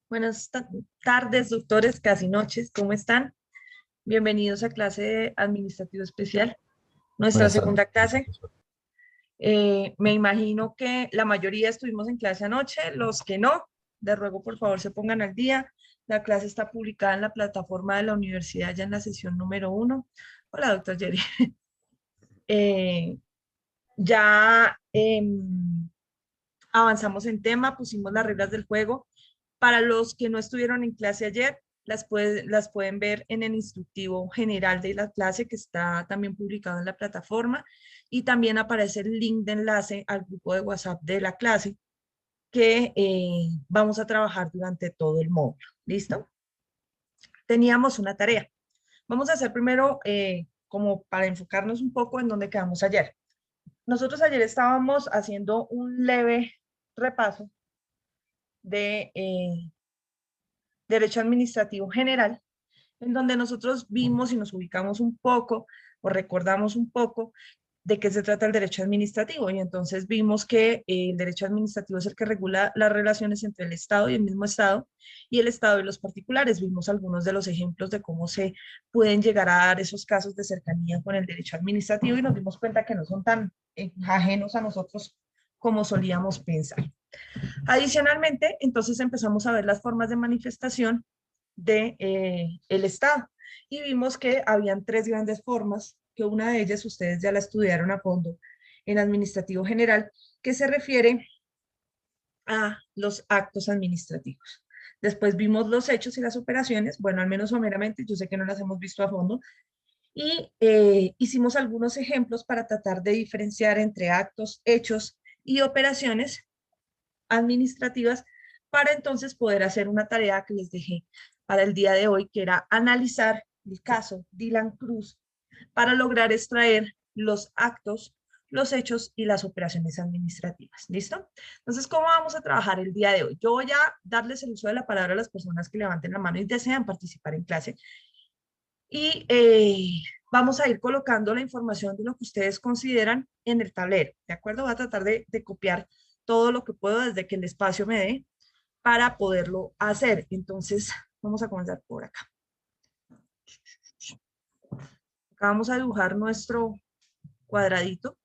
Buenas tardes, doctores, casi noches, ¿cómo están? Bienvenidos a clase de Administrativo Especial, nuestra Buenas tardes. segunda clase. Me imagino que la mayoría estuvimos en clase anoche, los que no, les ruego por favor se pongan al día. La clase está publicada en la plataforma de la universidad ya en la sesión número 1. Hola, doctor Jerry. Eh, ya avanzamos en tema, pusimos las reglas del juego. Para los que no estuvieron en clase ayer, las pueden ver en el instructivo general de la clase que está también publicado en la plataforma y también aparece el link de enlace al grupo de WhatsApp de la clase que vamos a trabajar durante todo el módulo. ¿Listo? Teníamos una tarea. Vamos a hacer primero, como para enfocarnos un poco en donde quedamos ayer. Nosotros ayer estábamos haciendo un leve repaso de Derecho Administrativo General, en donde nosotros vimos y nos ubicamos un poco o recordamos un poco de qué se trata el derecho administrativo. Y entonces vimos que el derecho administrativo es el que regula las relaciones entre el Estado y el mismo Estado, y el Estado y los particulares. Vimos algunos de los ejemplos de cómo se pueden llegar a dar esos casos de cercanía con el derecho administrativo y nos dimos cuenta que no son tan ajenos a nosotros como solíamos pensar. Adicionalmente, entonces empezamos a ver las formas de manifestación de el Estado y vimos que habían tres grandes formas, que una de ellas ustedes ya la estudiaron a fondo en Administrativo General, que se refiere a los actos administrativos. Después vimos los hechos y las operaciones, bueno, al menos someramente, yo sé que no las hemos visto a fondo, y hicimos algunos ejemplos para tratar de diferenciar entre actos, hechos y operaciones administrativas para entonces poder hacer una tarea que les dejé para el día de hoy, que era analizar el caso Dylan Cruz para lograr extraer los actos, los hechos y las operaciones administrativas. ¿Listo? Entonces, ¿cómo vamos a trabajar el día de hoy? Yo voy a darles el uso de la palabra a las personas que levanten la mano y desean participar en clase. Y vamos a ir colocando la información de lo que ustedes consideran en el tablero, ¿de acuerdo? Voy a tratar de copiar todo lo que puedo desde que el espacio me dé para poderlo hacer. Entonces, vamos a comenzar por acá. Acá vamos a dibujar nuestro cuadradito.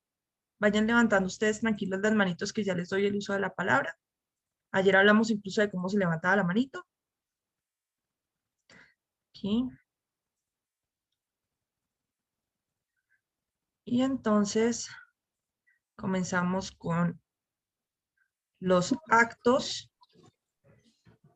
Vayan levantando ustedes tranquilos las manitos que ya les doy el uso de la palabra. Ayer hablamos incluso de cómo se levantaba la manito. Aquí. Y entonces comenzamos con los actos,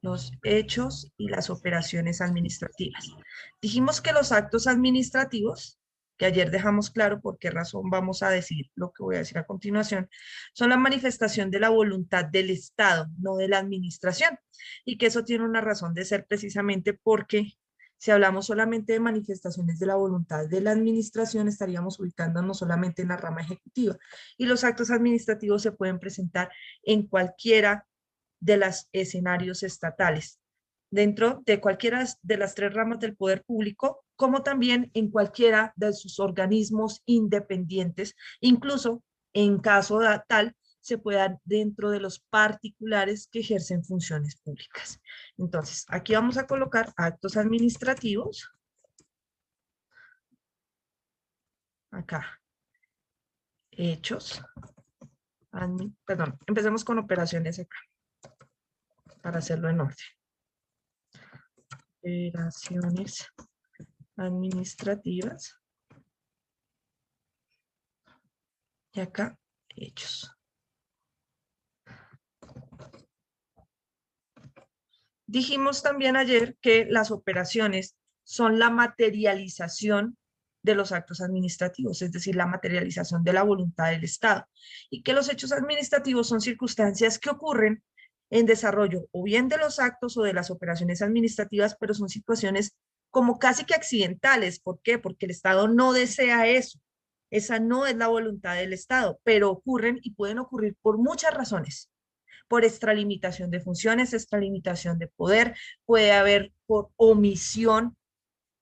los hechos y las operaciones administrativas. Dijimos que los actos administrativos, que ayer dejamos claro por qué razón vamos a decir lo que voy a decir a continuación, son la manifestación de la voluntad del Estado, no de la administración, y que eso tiene una razón de ser precisamente porque si hablamos solamente de manifestaciones de la voluntad de la administración, estaríamos ubicándonos solamente en la rama ejecutiva, y los actos administrativos se pueden presentar en cualquiera de los escenarios estatales, dentro de cualquiera de las tres ramas del poder público, como también en cualquiera de sus organismos independientes, incluso en caso de tal, se pueda dentro de los particulares que ejercen funciones públicas. Entonces, aquí vamos a colocar actos administrativos. Acá, hechos. Perdón, empecemos con operaciones acá, para hacerlo en orden. Operaciones administrativas. Y acá, hechos. Dijimos también ayer que las operaciones son la materialización de los actos administrativos, es decir, la materialización de la voluntad del Estado, y que los hechos administrativos son circunstancias que ocurren en desarrollo o bien de los actos o de las operaciones administrativas, pero son situaciones como casi que accidentales. ¿Por qué? Porque el Estado no desea eso. Esa no es la voluntad del Estado, pero ocurren y pueden ocurrir por muchas razones. por extralimitación de funciones, extralimitación de poder, puede haber por omisión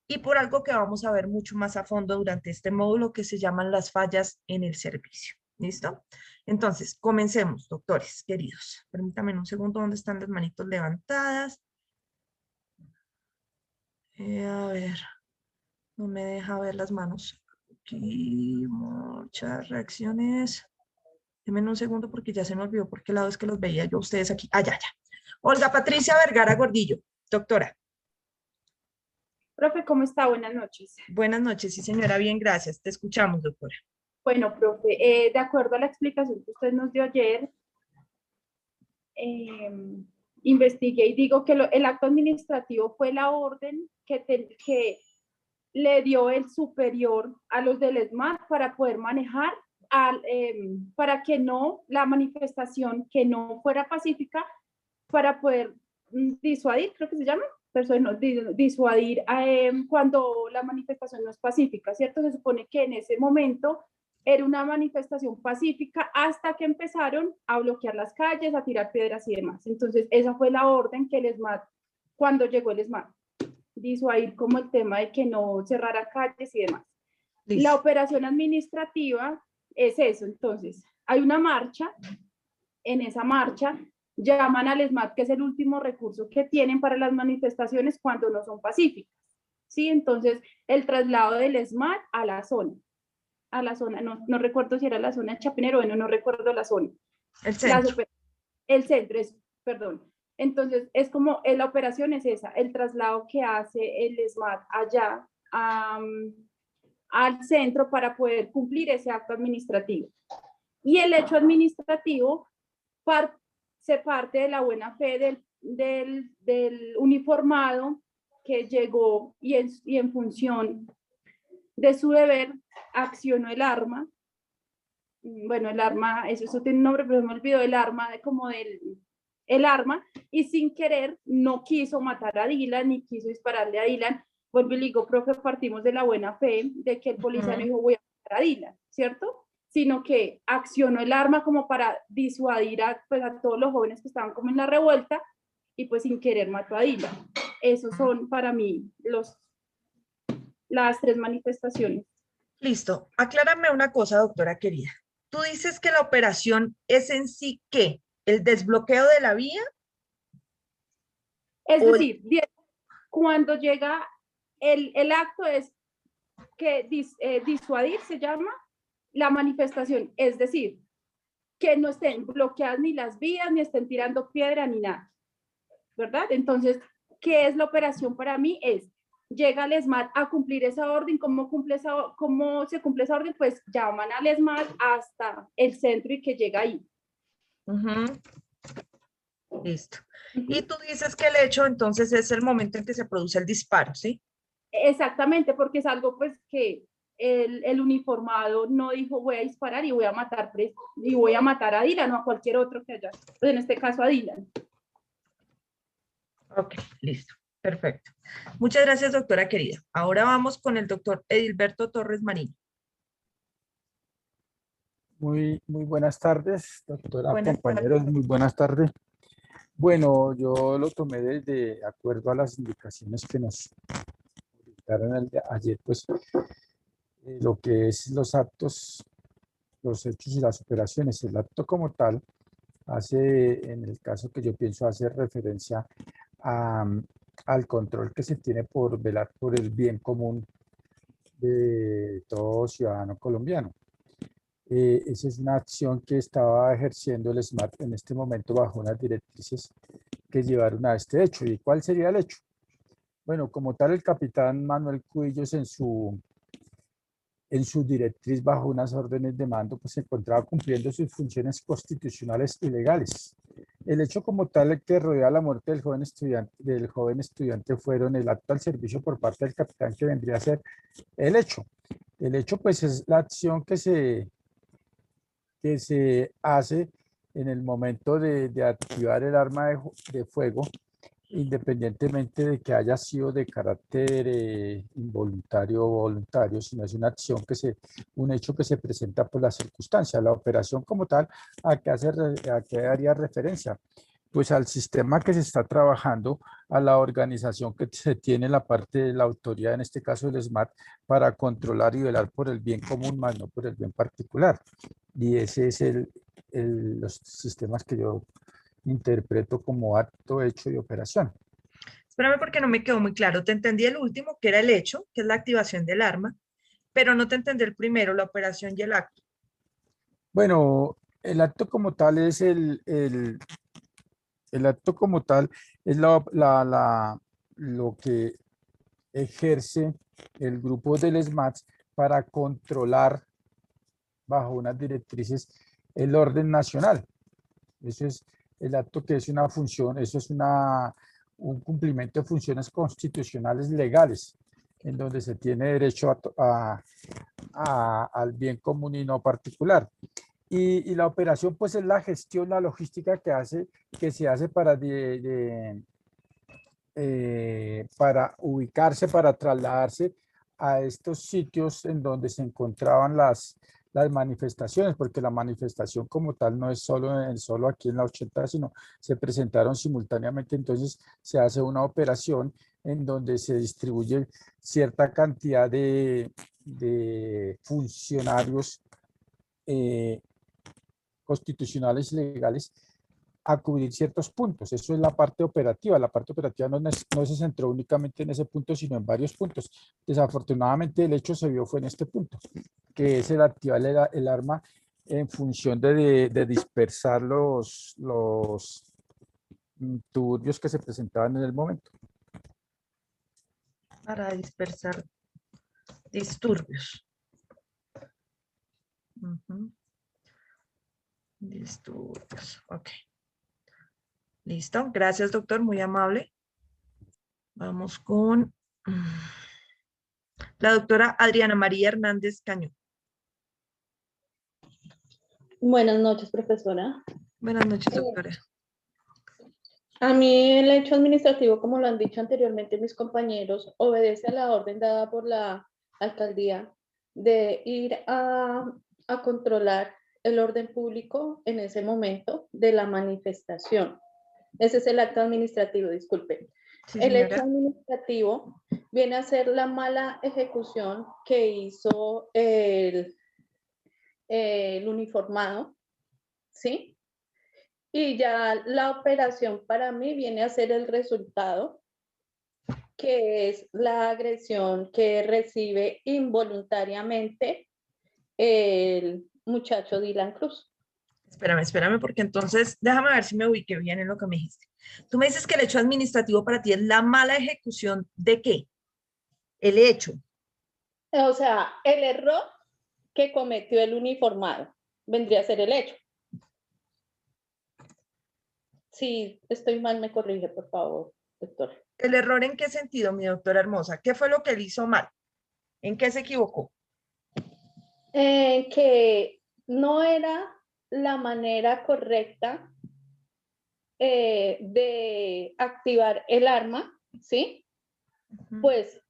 y por algo que vamos a ver mucho más a fondo durante este módulo que se llaman las fallas en el servicio. ¿Listo? Entonces, comencemos, doctores queridos. Permítanme un segundo, ¿dónde están las manitos levantadas? A ver, no me deja ver las manos. Aquí, muchas reacciones. Denme un segundo porque ya se me olvidó por qué lado es que los veía yo ustedes aquí. Ah, ya. Olga Patricia Vergara Gordillo, doctora. Profe, ¿cómo está? Buenas noches. Buenas noches, sí señora, bien, gracias. Te escuchamos, doctora. Bueno, profe, de acuerdo a la explicación que usted nos dio ayer, investigué y digo que el acto administrativo fue la orden que le dio el superior a los del ESMAD para poder manejar, para que no, la manifestación que no fuera pacífica, para poder disuadir, creo que se llama, personas, disuadir cuando la manifestación no es pacífica, ¿cierto? Se supone que en ese momento era una manifestación pacífica hasta que empezaron a bloquear las calles, a tirar piedras y demás. Entonces, esa fue la orden que el ESMAD, cuando llegó el ESMAD, disuadir como el tema de que no cerrara calles y demás. Listo. La operación administrativa es eso. Entonces, hay una marcha, en esa marcha llaman al ESMAD, que es el último recurso que tienen para las manifestaciones cuando no son pacíficas. ¿Sí? Entonces, el traslado del ESMAD a la zona, no recuerdo si era la zona de Chapinero, bueno, no recuerdo la zona. El centro. El centro, perdón. Entonces, es como, la operación es esa, el traslado que hace el ESMAD allá al centro para poder cumplir ese acto administrativo. Y el hecho administrativo se parte de la buena fe del uniformado que llegó y en función de su deber accionó el arma. Bueno, el arma, eso tiene un nombre, pero me olvidó el arma, el arma, y sin querer no quiso matar a Dylan, ni quiso dispararle a Dylan. Vuelvo y digo, profe, partimos de la buena fe de que el policía no dijo voy a matar a Dylan, ¿cierto? Sino que accionó el arma como para disuadir pues, a todos los jóvenes que estaban como en la revuelta, y pues sin querer mató a Dylan. Esos son para mí las tres manifestaciones. Listo. Aclárame una cosa, doctora querida. Tú dices que la operación es en sí, ¿qué? ¿El desbloqueo de la vía? Es decir, cuando llega el acto es que disuadir se llama la manifestación, es decir, que no estén bloqueadas ni las vías, ni estén tirando piedra, ni nada, ¿verdad? Entonces, ¿qué es la operación para mí? Llega el ESMAD a cumplir esa orden. ¿Cómo se cumple esa orden? Pues llaman al ESMAD hasta el centro y que llega ahí. Listo. Y tú dices que el hecho entonces es el momento en que se produce el disparo, ¿sí? Exactamente, porque es algo pues que el uniformado no dijo voy a disparar y voy a matar a Dylan o a cualquier otro que haya, pues en este caso a Dylan. Ok, listo, perfecto. Muchas gracias, doctora querida. Ahora vamos con el doctor Edilberto Torres Marín. Muy buenas tardes, doctora, compañeros, muy buenas tardes. Bueno, yo lo tomé de acuerdo a las indicaciones que nos dieron ayer, pues lo que es los actos, los hechos y las operaciones. El acto como tal hace, en el caso que yo pienso, hace referencia al control que se tiene por velar por el bien común de todo ciudadano colombiano. Esa es una acción que estaba ejerciendo el SMAT en este momento bajo unas directrices que llevaron a este hecho. ¿Y cuál sería el hecho? Bueno, como tal, el capitán Manuel Cubillos en su directriz bajo unas órdenes de mando, pues se encontraba cumpliendo sus funciones constitucionales y legales. El hecho como tal que rodea la muerte del joven estudiante fueron el acto al servicio por parte del capitán, que vendría a ser el hecho. El hecho pues es la acción que se hace en el momento de activar el arma de fuego independientemente de que haya sido de carácter involuntario o voluntario, sino es una acción un hecho que se presenta por la circunstancia. La operación como tal, ¿a qué haría referencia? Pues al sistema que se está trabajando, a la organización que se tiene en la parte de la autoridad, en este caso el SMAT, para controlar y velar por el bien común, más no por el bien particular. Y ese es los sistemas que yo interpreto como acto, hecho y operación. Espérame porque no me quedó muy claro. Te entendí el último, que era el hecho, que es la activación del arma, pero no te entendí el primero, la operación y el acto. Bueno, el acto como tal es el acto como tal es lo que ejerce el grupo del SMAT para controlar bajo unas directrices el orden nacional. Eso es el acto que es una función, eso es un cumplimiento de funciones constitucionales legales, en donde se tiene derecho al bien común y no particular. Y la operación, pues, es la gestión, la logística que se hace para ubicarse, para trasladarse a estos sitios en donde se encontraban las manifestaciones, porque la manifestación como tal no es solo aquí en la 80, sino se presentaron simultáneamente. Entonces se hace una operación en donde se distribuye cierta cantidad de funcionarios constitucionales y legales a cubrir ciertos puntos. Eso es la parte operativa. La parte operativa no se centró únicamente en ese punto, sino en varios puntos. Desafortunadamente, el hecho se vio fue en este punto, que es el activar el arma en función de dispersar los turbios que se presentaban en el momento. Para dispersar disturbios. Disturbios, ok. Listo, gracias doctor, muy amable. Vamos con la doctora Adriana María Hernández Cañón. Buenas noches, profesora. Buenas noches, doctora. A mí el hecho administrativo, como lo han dicho anteriormente mis compañeros, obedece a la orden dada por la alcaldía de ir a controlar el orden público en ese momento de la manifestación. Ese es el acto administrativo, disculpe. Sí, el hecho administrativo viene a ser la mala ejecución que hizo el uniformado, ¿sí? Y ya la operación para mí viene a ser el resultado, que es la agresión que recibe involuntariamente el muchacho Dylan Cruz. Espérame, porque entonces déjame ver si me ubiqué bien en lo que me dijiste. Tú me dices que el hecho administrativo para ti es la mala ejecución ¿de qué? El hecho. O sea, el error que cometió el uniformado vendría a ser el hecho. Si estoy mal, me corrige, por favor, doctora. ¿El error en qué sentido, mi doctora hermosa? ¿Qué fue lo que él hizo mal? ¿En qué se equivocó? Que no era la manera correcta de activar el arma, ¿sí? Pues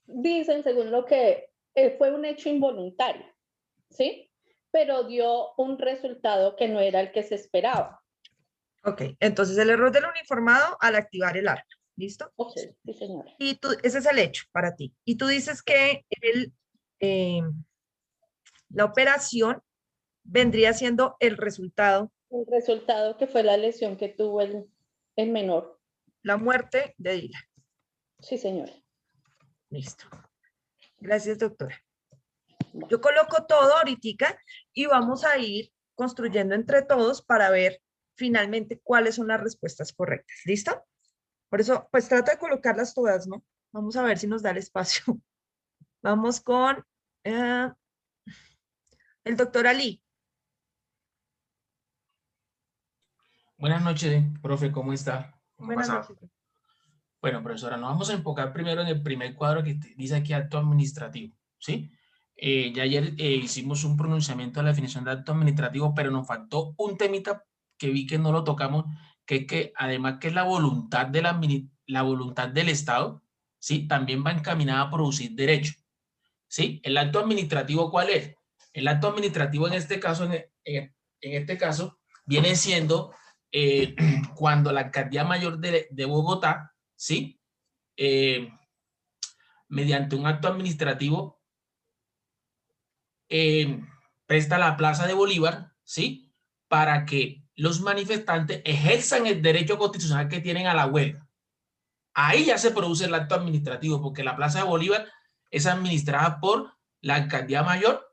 dicen, según lo que fue un hecho involuntario, ¿sí? Pero dio un resultado que no era el que se esperaba. Ok, entonces el error del uniformado al activar el arma, ¿listo? Ok, sí, señora. Y ese es el hecho para ti. Y tú dices que la operación vendría siendo el resultado. El resultado que fue la lesión que tuvo el menor. La muerte de Dylan. Sí, señora. Listo. Gracias, doctora. Yo coloco todo ahorita y vamos a ir construyendo entre todos para ver finalmente cuáles son las respuestas correctas. ¿Listo? Por eso, pues trata de colocarlas todas, ¿no? Vamos a ver si nos da el espacio. Vamos con el doctor Ali. Buenas noches, profe, ¿cómo está? Buenas noches. Bueno, profesora, nos vamos a enfocar primero en el primer cuadro que dice aquí acto administrativo, ¿sí? Ya ayer hicimos un pronunciamiento de la definición de acto administrativo, pero nos faltó un temita que vi que no lo tocamos, que además que es la voluntad de la voluntad del Estado, ¿sí? También va encaminada a producir derecho, ¿sí? El acto administrativo, ¿cuál es? El acto administrativo en este caso, en este caso, viene siendo cuando la Alcaldía Mayor de Bogotá, ¿sí? Mediante un acto administrativo presta la Plaza de Bolívar, ¿sí? Para que los manifestantes ejerzan el derecho constitucional que tienen a la huelga. Ahí ya se produce el acto administrativo, porque la Plaza de Bolívar es administrada por la Alcaldía Mayor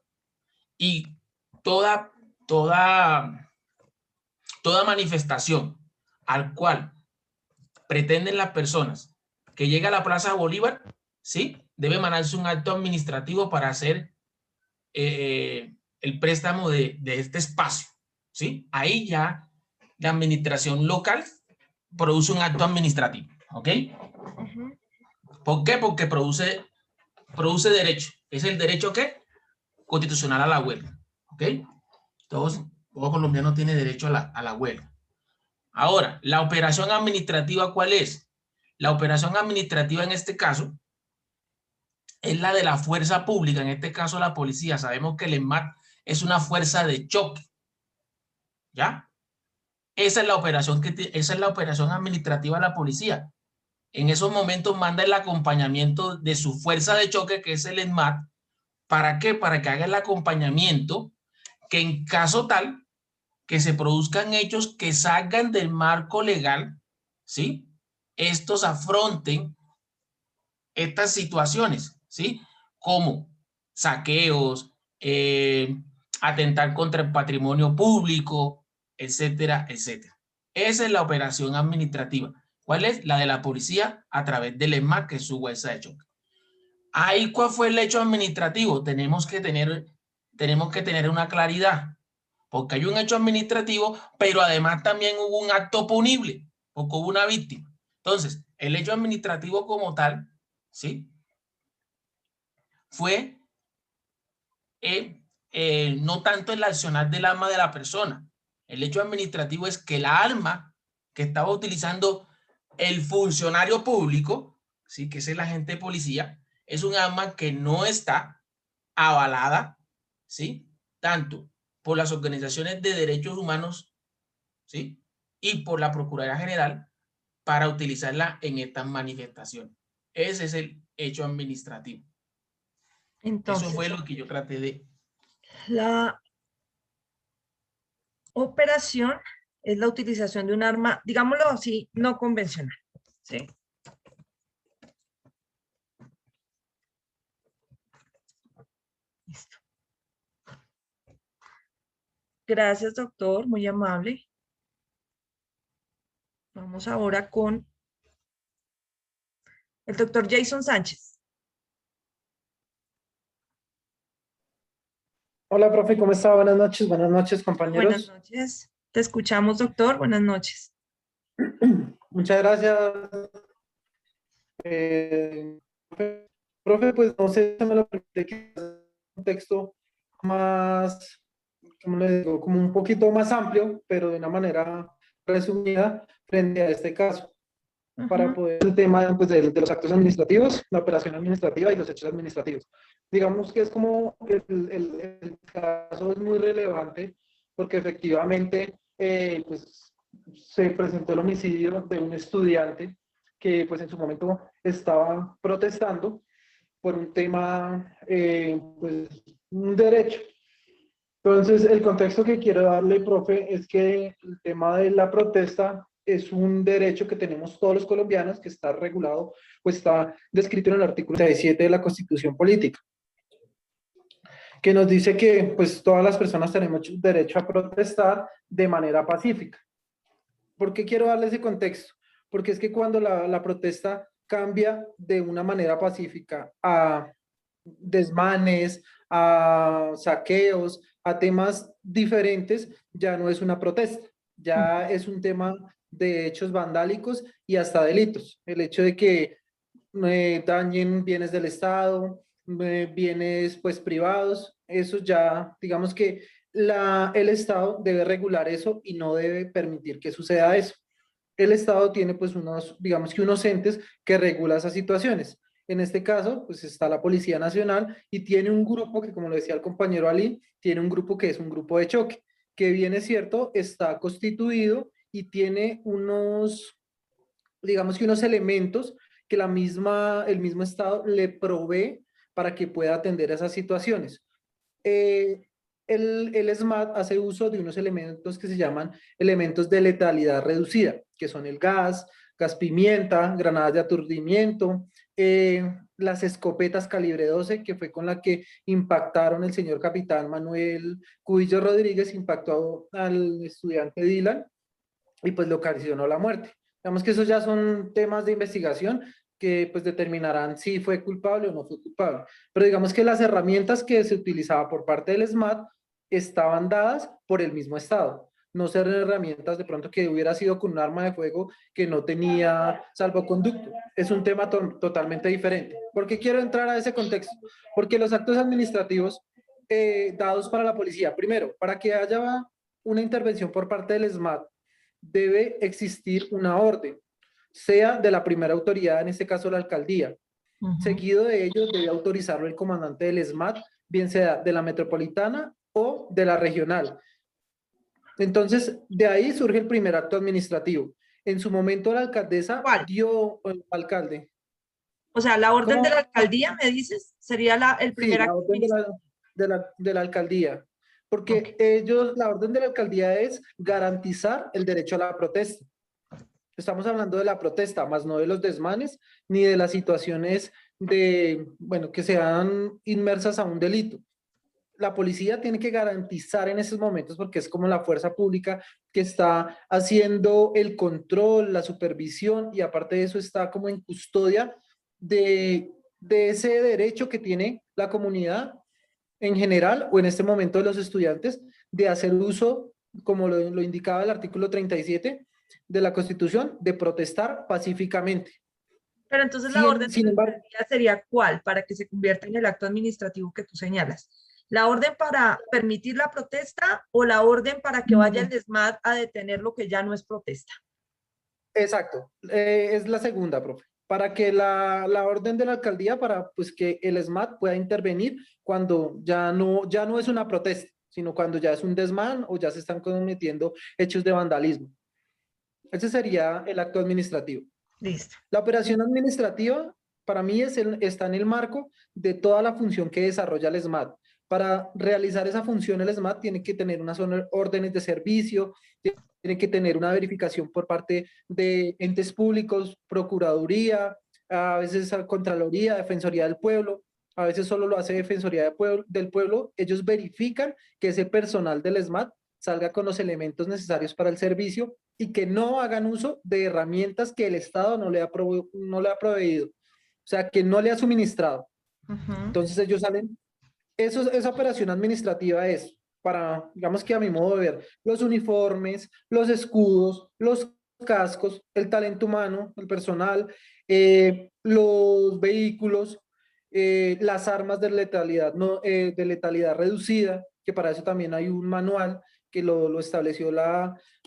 y toda manifestación al cual pretenden las personas que llega a la Plaza de Bolívar, ¿sí? Debe mandarse un acto administrativo para hacer el préstamo de este espacio, ¿sí? Ahí ya la administración local produce un acto administrativo, ¿ok? ¿Por qué? Porque produce derecho. ¿Es el derecho qué? Constitucional a la huelga, ¿ok? Todo colombiano tiene derecho a la huelga. Ahora, la operación administrativa, ¿cuál es? La operación administrativa en este caso es la de la fuerza pública, en este caso la policía. Sabemos que el ESMAD es una fuerza de choque, ¿ya? Esa es la operación administrativa de la policía. En esos momentos manda el acompañamiento de su fuerza de choque, que es el ESMAD. ¿Para qué? Para que haga el acompañamiento, que en caso tal que se produzcan hechos que salgan del marco legal, ¿sí? Estos afronten estas situaciones, ¿sí? Como saqueos, atentar contra el patrimonio público, etcétera, etcétera. Esa es la operación administrativa. ¿Cuál es? La de la policía a través del ESMAD, que es su fuerza de choque. Ahí, ¿cuál fue el hecho administrativo? Tenemos que tener una claridad, porque hay un hecho administrativo, pero además también hubo un acto punible, porque hubo una víctima. Entonces, el hecho administrativo como tal, ¿sí? Fue no tanto el accionar del arma de la persona. El hecho administrativo es que la arma que estaba utilizando el funcionario público, ¿sí? Que es el agente de policía, es un arma que no está avalada, ¿sí? Tanto por las organizaciones de derechos humanos, ¿sí? Y por la Procuraduría General para utilizarla en estas manifestaciones. Ese es el hecho administrativo. Entonces, eso fue lo que yo traté de... La operación es la utilización de un arma, digámoslo así, no convencional, ¿sí? Listo. Gracias, doctor, muy amable. Vamos ahora con el doctor Jason Sánchez. Hola, profe, ¿cómo está? Buenas noches, compañeros. Buenas noches. Te escuchamos, doctor. Buenas noches. Muchas gracias. Profe, pues no sé si me lo permite, que un texto más, ¿cómo le digo? Como un poquito más amplio, pero de una manera resumida frente a este caso, para poder el tema pues, de los actos administrativos, la operación administrativa y los hechos administrativos. Digamos que es como el caso es muy relevante porque efectivamente pues, se presentó el homicidio de un estudiante que pues en su momento estaba protestando por un tema, pues un derecho. Entonces, el contexto que quiero darle, profe, es que el tema de la protesta es un derecho que tenemos todos los colombianos, que está regulado, pues está descrito en el artículo 37 de la Constitución Política, que nos dice que pues todas las personas tenemos derecho a protestar de manera pacífica. ¿Por qué quiero darle ese contexto? Porque es que cuando la protesta cambia de una manera pacífica a desmanes, a saqueos, a temas diferentes, ya no es una protesta, ya es un tema de hechos vandálicos y hasta delitos. El hecho de que dañen bienes del Estado, bienes pues privados, eso ya, digamos que el Estado debe regular eso y no debe permitir que suceda eso. el Estado tiene pues unos, digamos que unos entes que regula esas situaciones. En este caso, pues está la Policía Nacional y tiene un grupo que, como lo decía el compañero Ali, tiene un grupo que es un grupo de choque, que bien es cierto, está constituido y tiene unos, digamos que unos elementos que el mismo Estado le provee para que pueda atender esas situaciones. Eh, el SMAT hace uso de unos elementos que se llaman elementos de letalidad reducida, que son el gas pimienta, granadas de aturdimiento, las escopetas calibre 12, que fue con la que impactaron el señor capitán Manuel Cubillo Rodríguez, impactó al estudiante Dylan y pues le ocasionó la muerte. Digamos que esos ya son temas de investigación que pues determinarán si fue culpable o no fue culpable. Pero digamos que las herramientas que se utilizaba por parte del SMAT estaban dadas por el mismo Estado. No ser herramientas de pronto que hubiera sido con un arma de fuego que no tenía salvoconducto. Es un tema totalmente diferente. ¿Por qué quiero entrar a ese contexto? Porque los actos administrativos dados para la policía, primero, para que haya una intervención por parte del SMAT, debe existir una orden, sea de la primera autoridad, en este caso la alcaldía. Seguido de ello, debe autorizarlo el comandante del SMAT, bien sea de la metropolitana o de la regional. Entonces, de ahí surge el primer acto administrativo. En su momento, la alcaldesa ¿Cuál? dio, el alcalde. O sea, la orden ¿Cómo? de la alcaldía, me dices, sería el Sí, primer la acto orden de la alcaldía. Porque Ok. la orden de la alcaldía es garantizar el derecho a la protesta. Estamos hablando de la protesta, más no de los desmanes, ni de las situaciones de, bueno, que sean inmersas a un delito. La policía tiene que garantizar en esos momentos, porque es como la fuerza pública que está haciendo el control, la supervisión, y aparte de eso está como en custodia de ese derecho que tiene la comunidad en general, o en este momento de los estudiantes, de hacer uso, como lo indicaba el artículo 37 de la Constitución, de protestar pacíficamente. Pero entonces la orden de Sin la embargo, alcaldía sería ¿cuál? Para que se convierta en el acto administrativo que tú señalas. ¿La orden para permitir la protesta o la orden para que vaya el SMAT a detener lo que ya no es protesta? exacto, es la segunda, profe. Para que la orden de la alcaldía, para pues que el SMAT pueda intervenir cuando ya no es una protesta, sino cuando ya es un desmán o ya se están cometiendo hechos de vandalismo. Ese sería el acto administrativo. Listo. La operación administrativa, para mí, está en el marco de toda la función que desarrolla el SMAT. Para realizar esa función, el SMAT tiene que tener unas órdenes de servicio, tiene que tener una verificación por parte de entes públicos, Procuraduría, a veces Contraloría, Defensoría del Pueblo, a veces solo lo hace Defensoría del Pueblo. Ellos verifican que ese personal del SMAT salga con los elementos necesarios para el servicio y que no hagan uso de herramientas que el Estado no le ha proveído, o sea, que no le ha suministrado. Entonces ellos salen, esa operación administrativa es para, digamos que a mi modo de ver, los uniformes, los escudos, los cascos, el talento humano, el personal, los vehículos, las armas de letalidad, no, de letalidad reducida, que para eso también hay un manual que lo estableció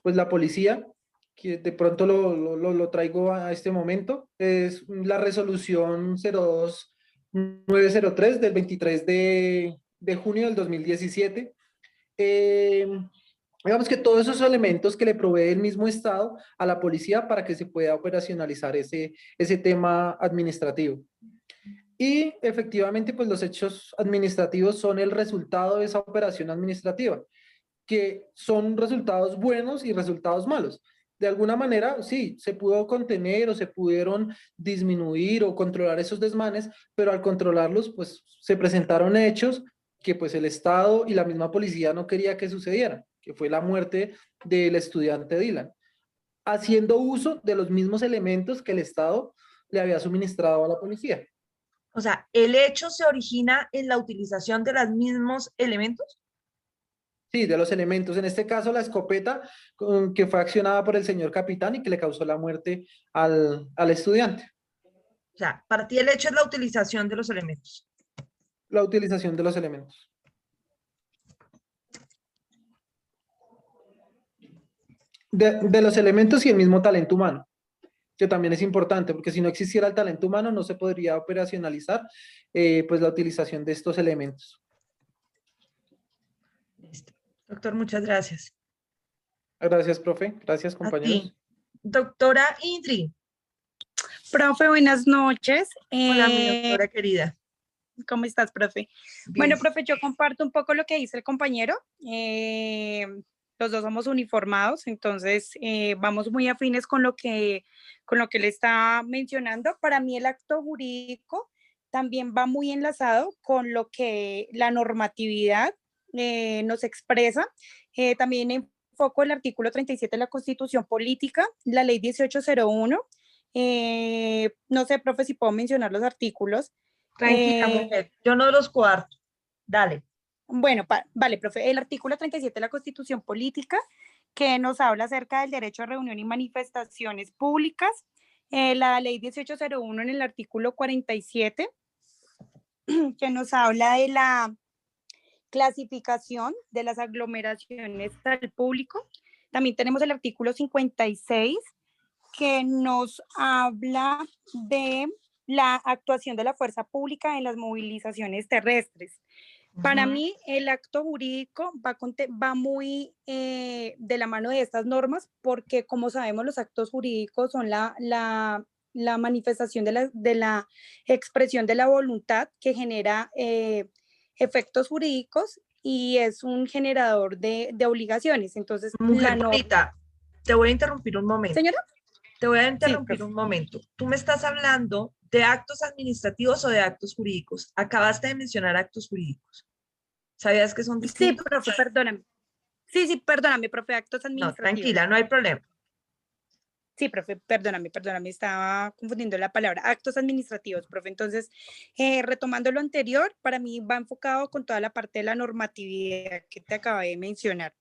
pues la policía, que de pronto lo traigo a este momento. Es la resolución 02903 del 23 de junio del 2017. Digamos que todos esos elementos que le provee el mismo Estado a la policía para que se pueda operacionalizar ese tema administrativo. Y efectivamente, pues los hechos administrativos son el resultado de esa operación administrativa, que son resultados buenos y resultados malos. De alguna manera, sí, se pudo contener o se pudieron disminuir o controlar esos desmanes, pero al controlarlos, pues se presentaron hechos que pues el Estado y la misma policía no quería que sucedieran, que fue la muerte del estudiante Dylan, haciendo uso de los mismos elementos que el Estado le había suministrado a la policía. O sea, ¿el hecho se origina en la utilización de los mismos elementos? Sí, de los elementos. En este caso, la escopeta que fue accionada por el señor capitán y que le causó la muerte al estudiante. O sea, para ti el hecho es la utilización de los elementos. La utilización de los elementos. de los elementos y el mismo talento humano, que también es importante, porque si no existiera el talento humano no se podría operacionalizar pues la utilización de estos elementos. Listo. Doctor, muchas gracias. Gracias, profe. Gracias, A compañeros. ti. Doctora Indri. Profe, buenas noches. Hola, mi doctora querida. ¿Cómo estás, profe? Bien. Bueno, profe, yo comparto un poco lo que dice el compañero. Los dos somos uniformados, entonces vamos muy afines con lo que le está mencionando. Para mí el acto jurídico también va muy enlazado con lo que la normatividad nos expresa. También enfoco el artículo 37 de la Constitución Política, la ley 1801. No sé, profe, si puedo mencionar los artículos. Tranquila, mujer. Yo no los coarto. Dale. Bueno, vale, profe. El artículo 37 de la Constitución Política, que nos habla acerca del derecho a reunión y manifestaciones públicas. La ley 1801 en el artículo 47, que nos habla de la clasificación de las aglomeraciones al público. También tenemos el artículo 56, que nos habla de la actuación de la fuerza pública en las movilizaciones terrestres. Para mí, el acto jurídico va muy de la mano de estas normas, porque como sabemos, los actos jurídicos son la manifestación de la expresión de la voluntad que genera efectos jurídicos y es un generador de obligaciones. Entonces, mujer bonita, te voy a interrumpir un momento. Señora. Te voy a interrumpir un momento. Tú me estás hablando de actos administrativos o de actos jurídicos. Acabaste de mencionar actos jurídicos. ¿Sabías que son distintos? Sí, profe, perdóname. Sí, perdóname, profe, actos administrativos. No, tranquila, no hay problema. Sí, profe, perdóname, estaba confundiendo la palabra. Actos administrativos, profe. Entonces, retomando lo anterior, para mí va enfocado con toda la parte de la normatividad que te acabé de mencionar.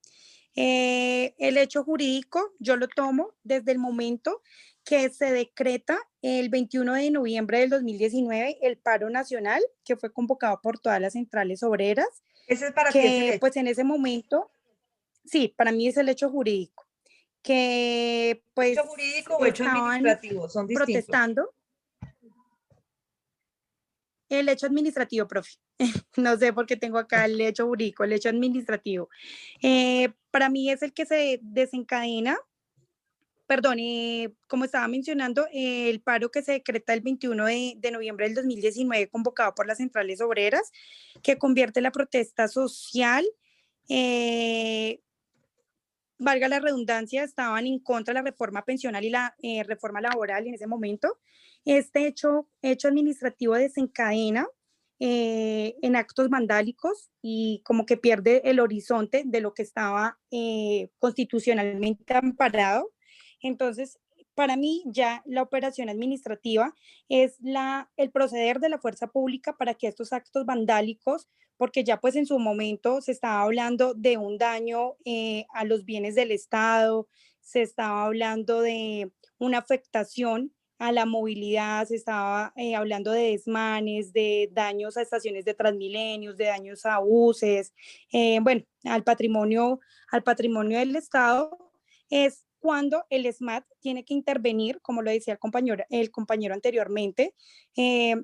El hecho jurídico yo lo tomo desde el momento que se decreta el 21 de noviembre del 2019 el paro nacional que fue convocado por todas las centrales obreras. Ese es para ti ese hecho. Pues en ese momento, sí, para mí es el hecho jurídico. Que pues ¿Hecho jurídico o hecho administrativo? Son distintos. Protestando. El hecho administrativo, profe. No sé por qué tengo acá el hecho jurídico, el hecho administrativo. Para mí es el que se desencadena, perdón, como estaba mencionando, el paro que se decreta el 21 de noviembre del 2019, convocado por las centrales obreras, que convierte la protesta social, valga la redundancia, estaban en contra de la reforma pensional y la reforma laboral en ese momento. Este hecho administrativo desencadena en actos vandálicos y como que pierde el horizonte de lo que estaba constitucionalmente amparado. Entonces, para mí ya la operación administrativa es el proceder de la fuerza pública para que estos actos vandálicos, porque ya pues en su momento se estaba hablando de un daño a los bienes del Estado, se estaba hablando de una afectación a la movilidad, se estaba hablando de desmanes, de daños a estaciones de Transmilenios, de daños a buses, bueno, al patrimonio del Estado, es cuando el SMAT tiene que intervenir, como lo decía el compañero anteriormente.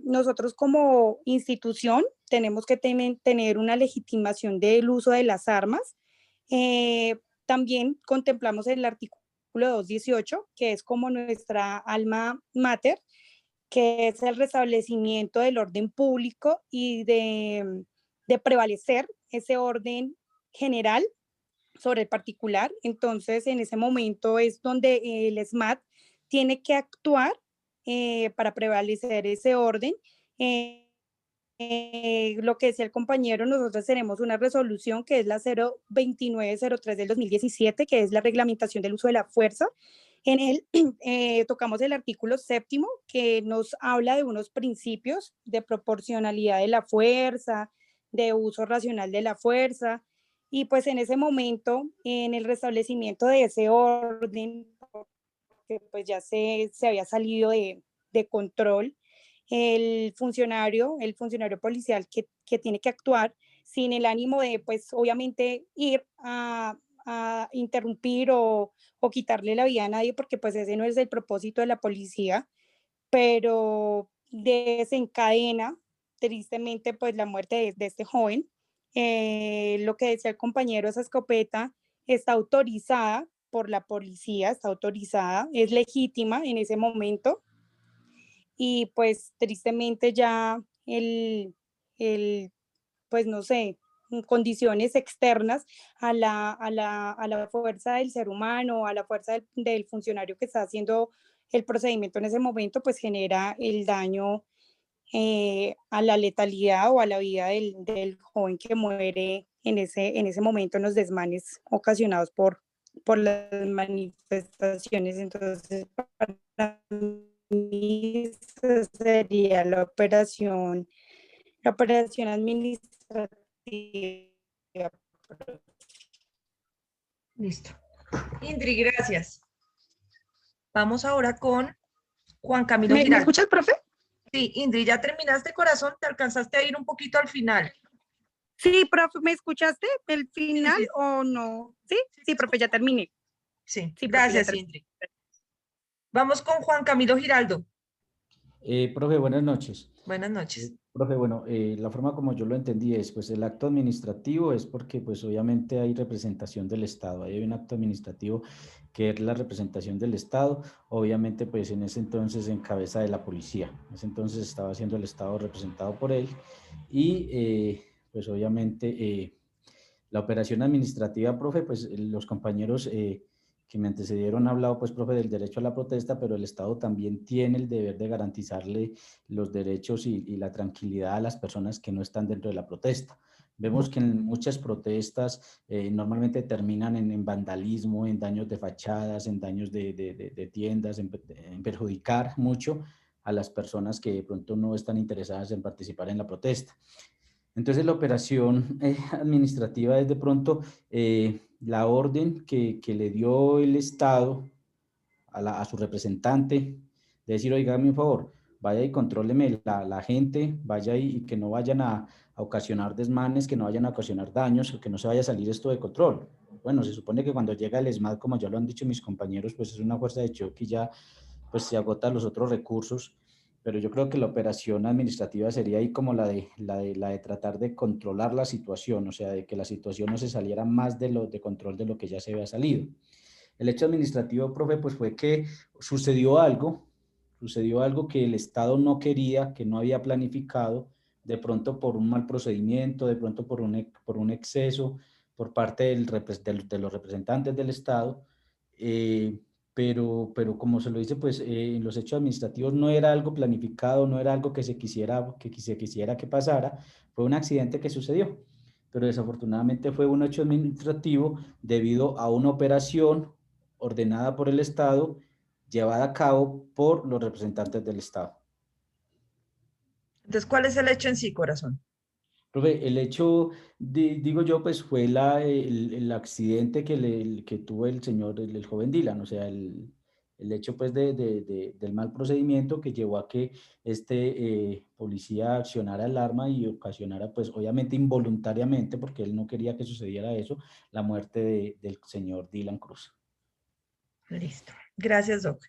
Nosotros como institución tenemos que tener una legitimación del uso de las armas. También contemplamos el artículo 218, que es como nuestra alma mater, que es el restablecimiento del orden público y de prevalecer ese orden general sobre el particular. Entonces, en ese momento es donde el SMAT tiene que actuar para prevalecer ese orden. Lo que decía el compañero, nosotros tenemos una resolución que es la 02903 del 2017, que es la reglamentación del uso de la fuerza. En él tocamos el artículo 7º, que nos habla de unos principios de proporcionalidad de la fuerza, de uso racional de la fuerza, y pues en ese momento, en el restablecimiento de ese orden, que pues ya se había salido de control, el funcionario policial que tiene que actuar sin el ánimo de, pues obviamente, ir a a interrumpir o quitarle la vida a nadie, porque pues ese no es el propósito de la policía, pero desencadena tristemente pues la muerte de este joven. Lo que decía el compañero, esa escopeta está autorizada por la policía, está autorizada, es legítima en ese momento, y pues tristemente ya pues no sé, condiciones externas a la fuerza del ser humano, a la fuerza del funcionario que está haciendo el procedimiento en ese momento, pues genera el daño a la letalidad o a la vida del joven que muere en ese momento en los desmanes ocasionados por las manifestaciones. Entonces, para mí esa sería la operación administrativa. Listo. Indri, gracias. Vamos ahora con Juan Camilo ¿Me Giraldo. escuchas, profe? Sí, Indri, ¿ya terminaste, corazón? ¿Te alcanzaste a ir un poquito al final? Sí, profe, ¿me escuchaste el final Sí. o no? Sí, sí, profe, ya terminé. Sí, Sí, profe, ya gracias, terminé. Indri. Vamos con Juan Camilo Giraldo. Profe, buenas noches. Buenas noches. Profe, bueno, la forma como yo lo entendí es, pues el acto administrativo es porque pues obviamente hay representación del Estado, hay un acto administrativo que es la representación del Estado, obviamente pues en ese entonces en cabeza de la policía, en ese entonces estaba siendo el Estado representado por él y pues obviamente la operación administrativa, profe, pues los compañeros que me antecedieron han hablado, pues, profe, del derecho a la protesta, pero el Estado también tiene el deber de garantizarle los derechos y la tranquilidad a las personas que no están dentro de la protesta. Vemos que en muchas protestas normalmente terminan en vandalismo, en daños de fachadas, en daños de tiendas, en perjudicar mucho a las personas que de pronto no están interesadas en participar en la protesta. Entonces la operación administrativa es de pronto la orden que le dio el Estado a su representante, de decir, oígame un favor, vaya y contróleme la gente, vaya y que no vayan a ocasionar desmanes, que no vayan a ocasionar daños, que no se vaya a salir esto de control. Bueno, se supone que cuando llega el ESMAD, como ya lo han dicho mis compañeros, pues es una fuerza de choque y ya pues se agotan los otros recursos, pero yo creo que la operación administrativa sería ahí como la de tratar de controlar la situación, o sea, de que la situación no se saliera más de control de lo que ya se había salido. El hecho administrativo, profe, pues fue que sucedió algo que el Estado no quería, que no había planificado, de pronto por un mal procedimiento, de pronto por un exceso por parte de los representantes del Estado, pero como se lo dice, pues en los hechos administrativos no era algo planificado, no era algo que se quisiera que pasara, fue un accidente que sucedió, pero desafortunadamente fue un hecho administrativo debido a una operación ordenada por el Estado, llevada a cabo por los representantes del Estado. Entonces, ¿cuál es el hecho en sí, corazón? Profe, el hecho, digo yo, pues fue el accidente que tuvo el señor, el joven Dylan, o sea, el hecho pues del mal procedimiento que llevó a que este policía accionara el arma y ocasionara pues obviamente involuntariamente, porque él no quería que sucediera eso, la muerte del señor Dylan Cruz. Listo. Gracias, Doc.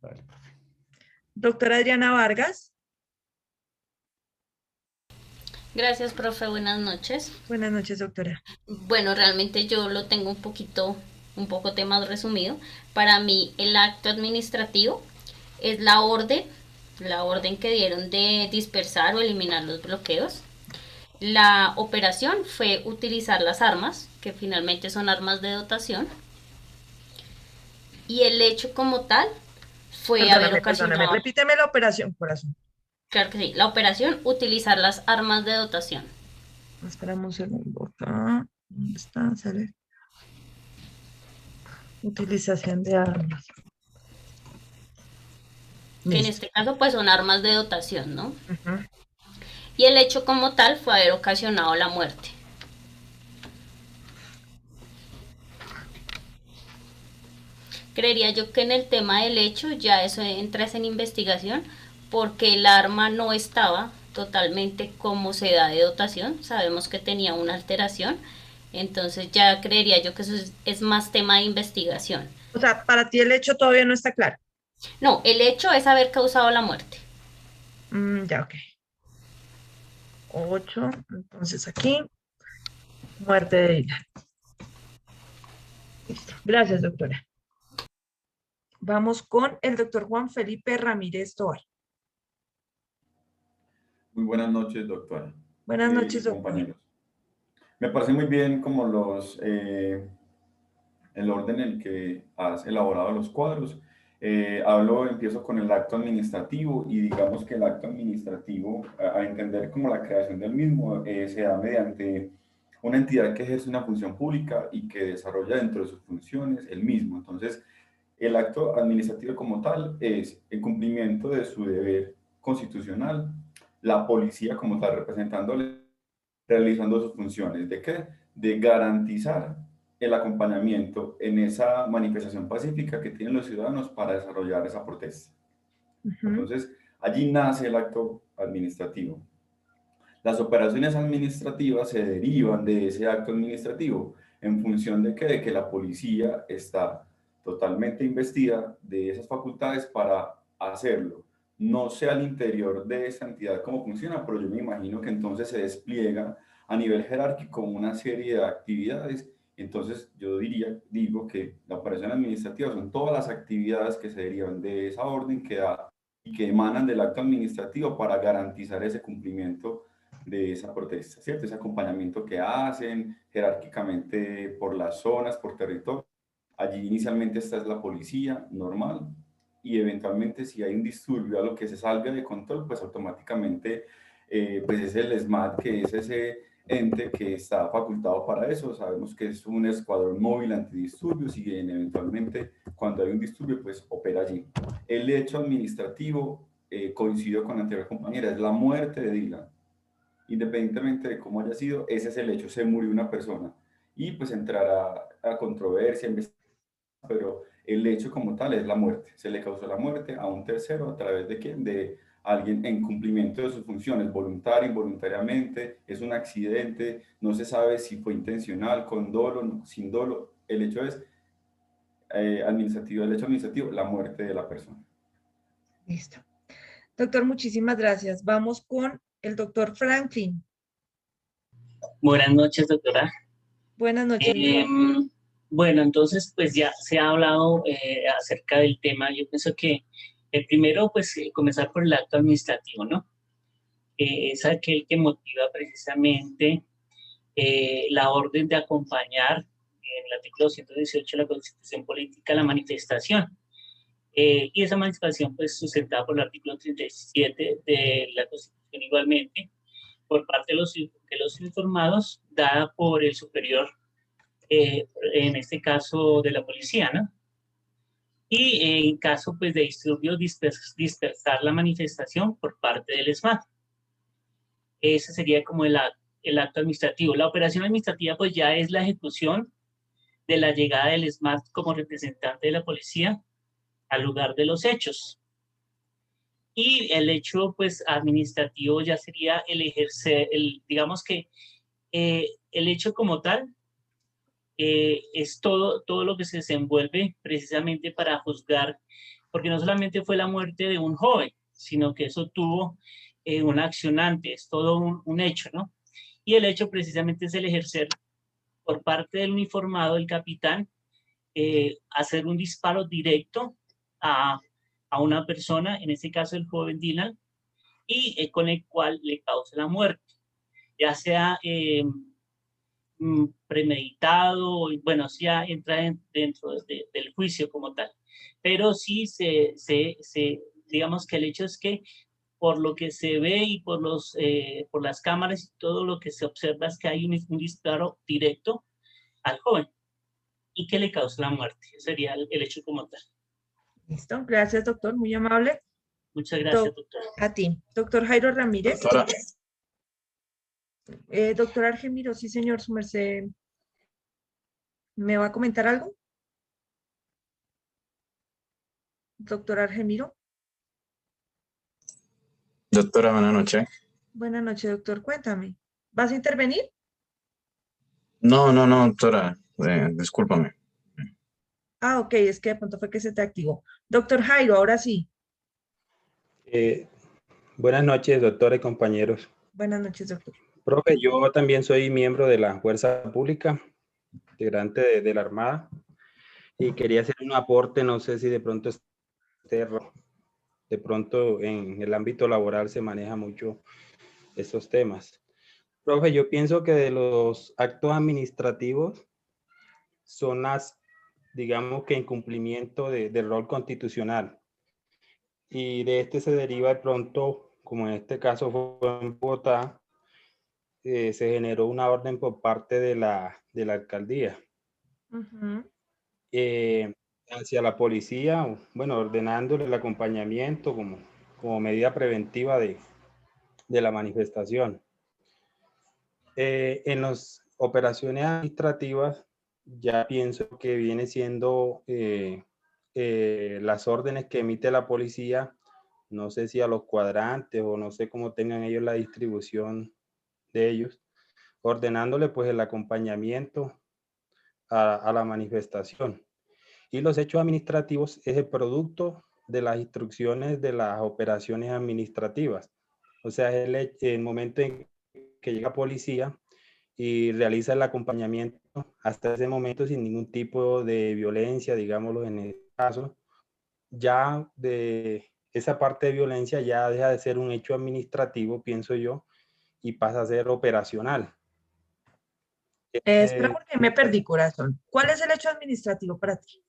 Vale, profe. Doctora Adriana Vargas. Gracias, profe. Buenas noches. Buenas noches, doctora. Bueno, realmente yo lo tengo un poco más resumido. Para mí, el acto administrativo es la orden que dieron de dispersar o eliminar los bloqueos. La operación fue utilizar las armas, que finalmente son armas de dotación. Y el hecho como tal fue haber ocasionado... Repíteme la operación, corazón. Claro que sí. La operación, utilizar las armas de dotación. Esperamos un segundo. Acá. ¿Dónde está? Sale. Utilización de armas. Que en este caso pues son armas de dotación, ¿no? Uh-huh. Y el hecho como tal fue haber ocasionado la muerte. Creería yo que en el tema del hecho ya eso entra en investigación, porque el arma no estaba totalmente como se da de dotación. Sabemos que tenía una alteración Entonces ya creería yo que eso es más tema de investigación. O sea, para ti el hecho todavía no está claro. No, el hecho es haber causado la muerte. Ya, ok. 8, entonces aquí, muerte de Dylan. Listo. Gracias, doctora. Vamos con el doctor Juan Felipe Ramírez Tovar. Muy buenas noches, doctora. Buenas noches, Y doctor. compañeros. Me parece muy bien como el orden en el que has elaborado los cuadros. Empiezo con el acto administrativo y digamos que el acto administrativo, a entender como la creación del mismo, se da mediante una entidad que ejerce una función pública y que desarrolla dentro de sus funciones el mismo. Entonces, el acto administrativo como tal es el cumplimiento de su deber constitucional, la policía como tal representándole, realizando sus funciones. ¿De qué? De garantizar el acompañamiento en esa manifestación pacífica que tienen los ciudadanos para desarrollar esa protesta. Entonces, allí nace el acto administrativo. Las operaciones administrativas se derivan de ese acto administrativo. ¿En función de qué? De que la policía está totalmente investida de esas facultades para hacerlo. No sé al interior de esa entidad cómo funciona, pero yo me imagino que entonces se despliega a nivel jerárquico una serie de actividades. Entonces yo digo que la operación administrativa son todas las actividades que se derivan de esa orden que da y que emanan del acto administrativo para garantizar ese cumplimiento de esa protesta, ¿cierto? Ese acompañamiento que hacen jerárquicamente por las zonas, por territorio. Allí inicialmente esta es la policía normal y eventualmente si hay un disturbio a lo que se salga de control, pues automáticamente pues es el SMAT, que es ese ente que está facultado para eso. Sabemos que es un escuadrón móvil antidisturbios y eventualmente cuando hay un disturbio pues opera allí. El hecho administrativo, coincido con la anterior compañera, es la muerte de Dylan. Independientemente de cómo haya sido, ese es el hecho, se murió una persona. Y pues entrará a controversia, pero el hecho como tal es la muerte. Se le causó la muerte a un tercero a través de quién? De alguien en cumplimiento de sus funciones, voluntario, involuntariamente, es un accidente, no se sabe si fue intencional, con dolo, sin dolo. El hecho es administrativo, el hecho administrativo, la muerte de la persona. Listo. Doctor, muchísimas gracias. Vamos con el doctor Franklin. Buenas noches, doctora. Buenas noches. Bueno, entonces, pues ya se ha hablado acerca del tema. Yo pienso que el primero, pues, comenzar por el acto administrativo, ¿no? Es aquel que motiva precisamente la orden de acompañar, en el artículo 118 de la Constitución Política, la manifestación. Y esa manifestación, pues, sustentada por el artículo 37 de la Constitución igualmente, por parte de los informados, dada por el superior, en este caso de la policía, ¿no? Y en caso pues, de disturbios, dispersar la manifestación por parte del SMAT. Ese sería como el acto administrativo. La operación administrativa pues ya es la ejecución de la llegada del SMAT como representante de la policía al lugar de los hechos. Y el hecho pues administrativo ya sería el ejercer, digamos que el hecho como tal es todo lo que se desenvuelve precisamente para juzgar, porque no solamente fue la muerte de un joven, sino que eso tuvo un accionante, es todo un hecho, ¿no? Y el hecho precisamente es el ejercer por parte del uniformado, el capitán, hacer un disparo directo a una persona, en este caso el joven Dylan, y con el cual le causa la muerte, ya sea premeditado, bueno, sí ya entra dentro del juicio como tal, pero sí digamos que el hecho es que por lo que se ve y por las cámaras y todo lo que se observa es que hay un disparo directo al joven y que le causa la muerte. Ese sería el hecho como tal. Listo, gracias doctor, muy amable. Muchas gracias, doctor. A ti. Doctor Jairo Ramírez. Doctora. Doctor Argemiro, sí señor, su merced. ¿Me va a comentar algo? Doctor Argemiro. Doctora, buenas noches. Buenas noches, doctor, cuéntame. ¿Vas a intervenir? No, doctora, discúlpame. Ah, ok, es que de pronto fue que se te activó. Doctor Jairo, ahora sí. Buenas noches, doctora y compañeros. Buenas noches, doctor. Profe, yo también soy miembro de la Fuerza Pública, integrante de la Armada, y quería hacer un aporte, no sé si de pronto en el ámbito laboral se maneja mucho estos temas. Profe, yo pienso que de los actos administrativos son digamos que incumplimiento del rol constitucional. Y de este se deriva de pronto, como en este caso fue en Bogotá, se generó una orden por parte de la alcaldía hacia la policía, bueno, ordenándole el acompañamiento como medida preventiva de la manifestación. En las operaciones administrativas, ya pienso que viene siendo las órdenes que emite la policía, no sé si a los cuadrantes o no sé cómo tengan ellos la distribución de ellos, ordenándole pues el acompañamiento a la manifestación. Y los hechos administrativos es el producto de las instrucciones de las operaciones administrativas. O sea, es el momento en que llega policía y realiza el acompañamiento hasta ese momento sin ningún tipo de violencia, digámoslo en el caso. Ya de esa parte de violencia ya deja de ser un hecho administrativo, pienso yo, y pasa a ser operacional. Espera porque me perdí, corazón. ¿Cuál es el hecho administrativo para ti?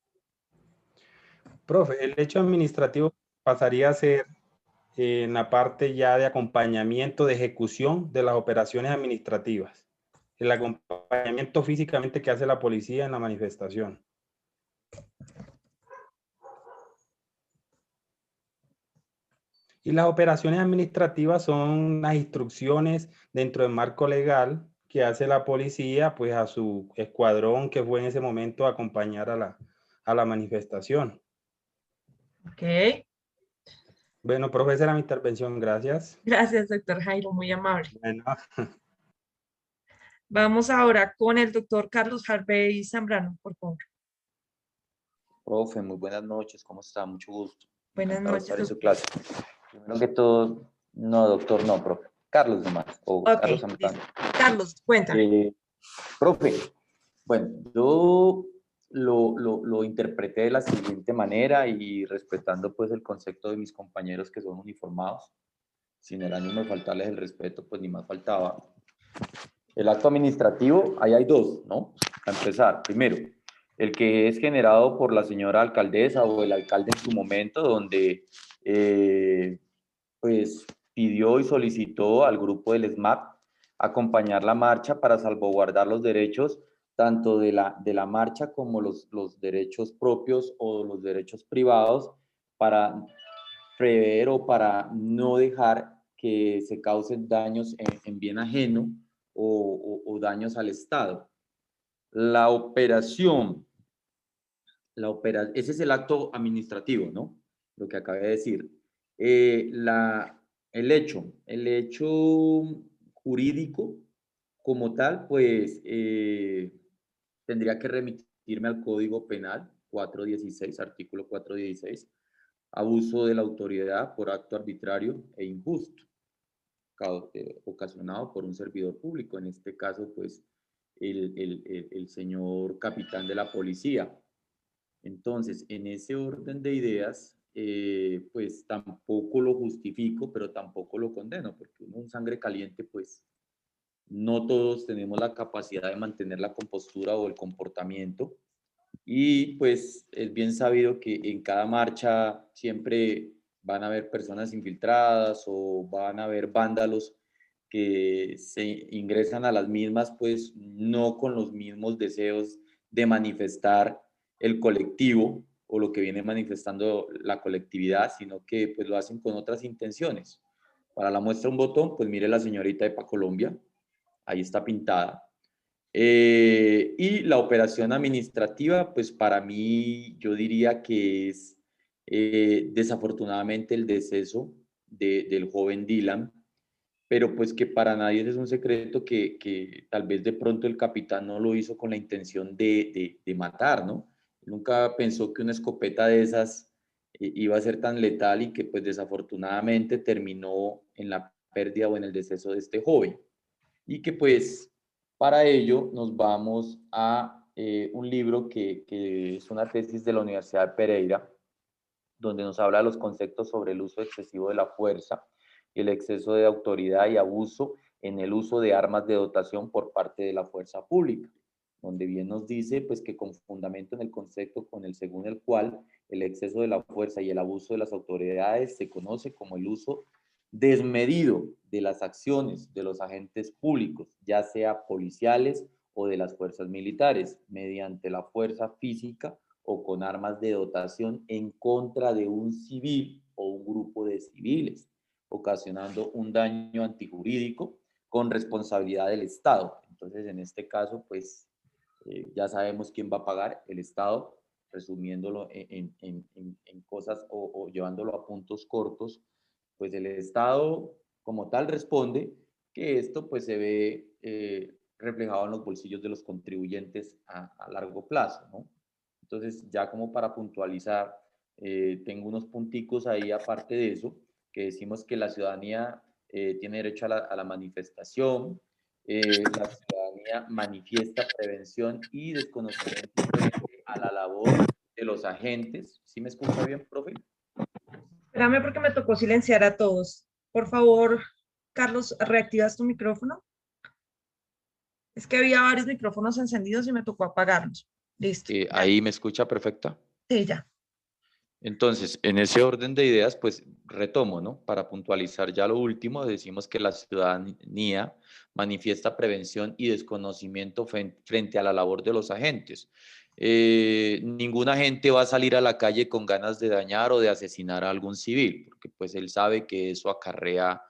Profe, el hecho administrativo pasaría a ser en la parte ya de acompañamiento, de ejecución de las operaciones administrativas. El acompañamiento físicamente que hace la policía en la manifestación. Y las operaciones administrativas son las instrucciones dentro del marco legal que hace la policía pues a su escuadrón que fue en ese momento a acompañar a la manifestación. Ok. Bueno, profe, esa era mi intervención. Gracias. Gracias, doctor Jairo, muy amable. Bueno. Vamos ahora con el doctor Carlos Harvey Zambrano, por favor. Profe, muy buenas noches, ¿cómo está? Mucho gusto. Buenas noches. Estar en su clase. Primero que todo, no, doctor, no, profe. Carlos nomás, o okay, Carlos Zambrano. Carlos, cuéntame. Profe, bueno, yo lo interpreté de la siguiente manera y respetando pues el concepto de mis compañeros que son uniformados, sin el ánimo de faltarles el respeto, pues ni más faltaba. El acto administrativo, ahí hay dos, ¿no? Para empezar, primero, el que es generado por la señora alcaldesa o el alcalde en su momento, donde pues pidió y solicitó al grupo del SMAP acompañar la marcha para salvaguardar los derechos tanto de la marcha como los derechos propios o los derechos privados para prever o para no dejar que se causen daños en bien ajeno o daños al Estado. La operación, ese es el acto administrativo, ¿no? Lo que acabé de decir. El hecho jurídico como tal, pues tendría que remitirme al Código Penal 416, artículo 416, abuso de la autoridad por acto arbitrario e injusto, ocasionado por un servidor público, en este caso, pues, el señor capitán de la policía. Entonces, en ese orden de ideas, pues tampoco lo justifico, pero tampoco lo condeno, porque uno en sangre caliente, pues, no todos tenemos la capacidad de mantener la compostura o el comportamiento. Y pues es bien sabido que en cada marcha siempre van a haber personas infiltradas o van a haber vándalos que se ingresan a las mismas, pues no con los mismos deseos de manifestar el colectivo o lo que viene manifestando la colectividad, sino que pues lo hacen con otras intenciones. Para la muestra un botón, pues mire la señorita de Colombia, ahí está pintada. Y la operación administrativa, pues para mí yo diría que es desafortunadamente el deceso del joven Dylan, pero pues que para nadie es un secreto que tal vez de pronto el capitán no lo hizo con la intención de matar, ¿no? Nunca pensó que una escopeta de esas iba a ser tan letal y que pues desafortunadamente terminó en la pérdida o en el deceso de este joven. Y que pues para ello nos vamos a un libro que es una tesis de la Universidad de Pereira, donde nos habla de los conceptos sobre el uso excesivo de la fuerza y el exceso de autoridad y abuso en el uso de armas de dotación por parte de la fuerza pública, donde bien nos dice pues que con fundamento en el concepto con el según el cual el exceso de la fuerza y el abuso de las autoridades se conoce como el uso desmedido de las acciones de los agentes públicos, ya sea policiales o de las fuerzas militares, mediante la fuerza física o con armas de dotación en contra de un civil o un grupo de civiles, ocasionando un daño antijurídico con responsabilidad del Estado. Entonces, en este caso, pues ya sabemos quién va a pagar, el Estado, resumiéndolo en cosas o llevándolo a puntos cortos, pues el Estado como tal responde que esto pues se ve reflejado en los bolsillos de los contribuyentes a largo plazo, ¿no? Entonces, ya como para puntualizar, tengo unos punticos ahí aparte de eso, que decimos que la ciudadanía tiene derecho a la manifestación, la ciudadanía manifiesta prevención y desconocimiento frente a la labor de los agentes. ¿Sí me escucha bien, profe? Espérame porque me tocó silenciar a todos. Por favor, Carlos, ¿reactivas tu micrófono? Es que había varios micrófonos encendidos y me tocó apagarlos. Listo. Ahí me escucha perfecta. Sí, ya. Entonces, en ese orden de ideas, pues retomo, ¿no? Para puntualizar ya lo último, decimos que la ciudadanía manifiesta prevención y desconocimiento frente a la labor de los agentes. Ningún agente va a salir a la calle con ganas de dañar o de asesinar a algún civil, porque pues él sabe que eso acarrea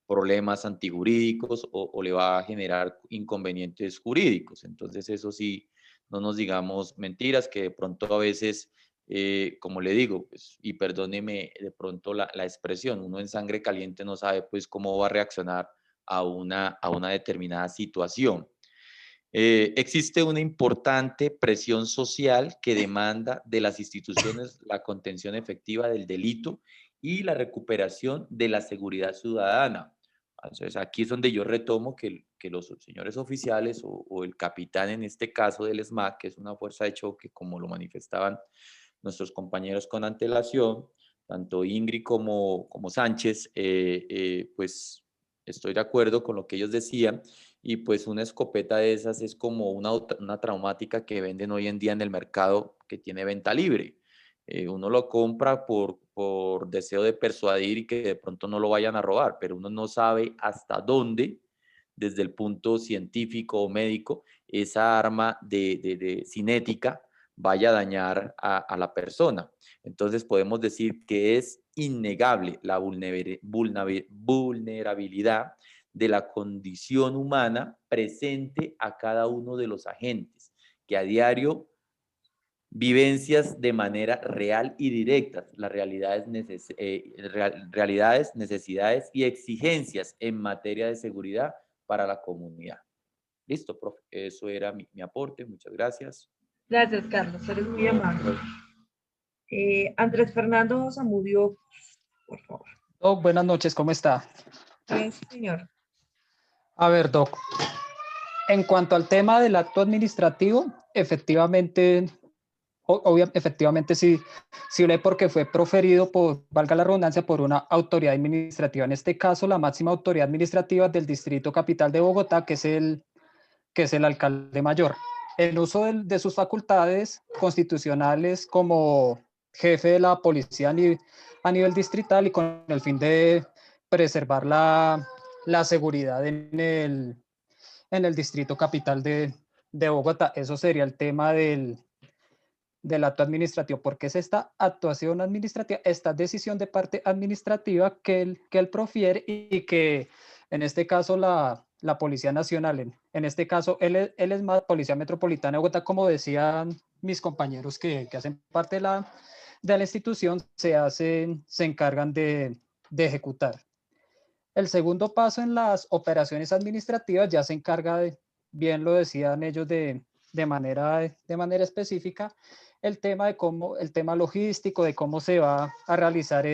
problemas antijurídicos o le va a generar inconvenientes jurídicos. Entonces, eso sí, no nos digamos mentiras, que de pronto a veces como le digo, pues, y perdóneme de pronto la expresión, uno en sangre caliente no sabe pues cómo va a reaccionar a una determinada situación. Existe una importante presión social que demanda de las instituciones la contención efectiva del delito y la recuperación de la seguridad ciudadana. Entonces, aquí es donde yo retomo que los señores oficiales o el capitán en este caso del SMAC, que es una fuerza de choque, como lo manifestaban nuestros compañeros con antelación, tanto Ingrid como Sánchez, pues estoy de acuerdo con lo que ellos decían, y pues una escopeta de esas es como una traumática que venden hoy en día en el mercado que tiene venta libre. Uno lo compra por deseo de persuadir y que de pronto no lo vayan a robar, pero uno no sabe hasta dónde, desde el punto científico o médico, esa arma de cinética vaya a dañar a la persona. Entonces podemos decir que es innegable la vulnerabilidad de la condición humana presente a cada uno de los agentes, que a diario vivencias de manera real y directa las realidades, necesidades y exigencias en materia de seguridad para la comunidad. Listo, profe. Eso era mi aporte. Muchas gracias. Gracias, Carlos. Eres muy amable. Andrés Fernando Zamudio, por favor. Doc, buenas noches. ¿Cómo está? Bien, señor. A ver, Doc. En cuanto al tema del acto administrativo, efectivamente sí lee porque fue proferido por, valga la redundancia, por una autoridad administrativa. En este caso, la máxima autoridad administrativa del Distrito Capital de Bogotá, que es el alcalde mayor. En uso de sus facultades constitucionales como jefe de la policía a nivel distrital y con el fin de preservar la seguridad en el Distrito Capital de Bogotá. Eso sería el tema del acto administrativo. ¿Por qué es esta actuación administrativa, esta decisión de parte administrativa que él profiere y que en este caso la Policía Nacional, en este caso él es más Policía Metropolitana de Bogotá, como decían mis compañeros que hacen parte de la institución, se encargan de ejecutar? El segundo paso en las operaciones administrativas ya se encarga de, bien lo decían ellos, de manera específica, el tema logístico, de cómo se va a realizar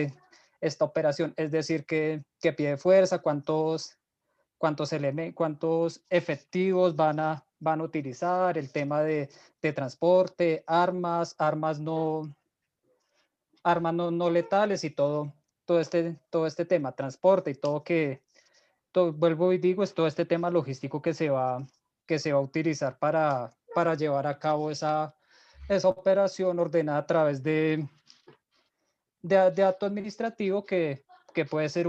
esta operación, es decir, qué pie de fuerza, cuántos efectivos van a utilizar, el tema de transporte, armas no letales y todo este tema, transporte y vuelvo y digo, es todo este tema logístico que se va a utilizar para llevar a cabo esa operación ordenada a través de acto administrativo que puede ser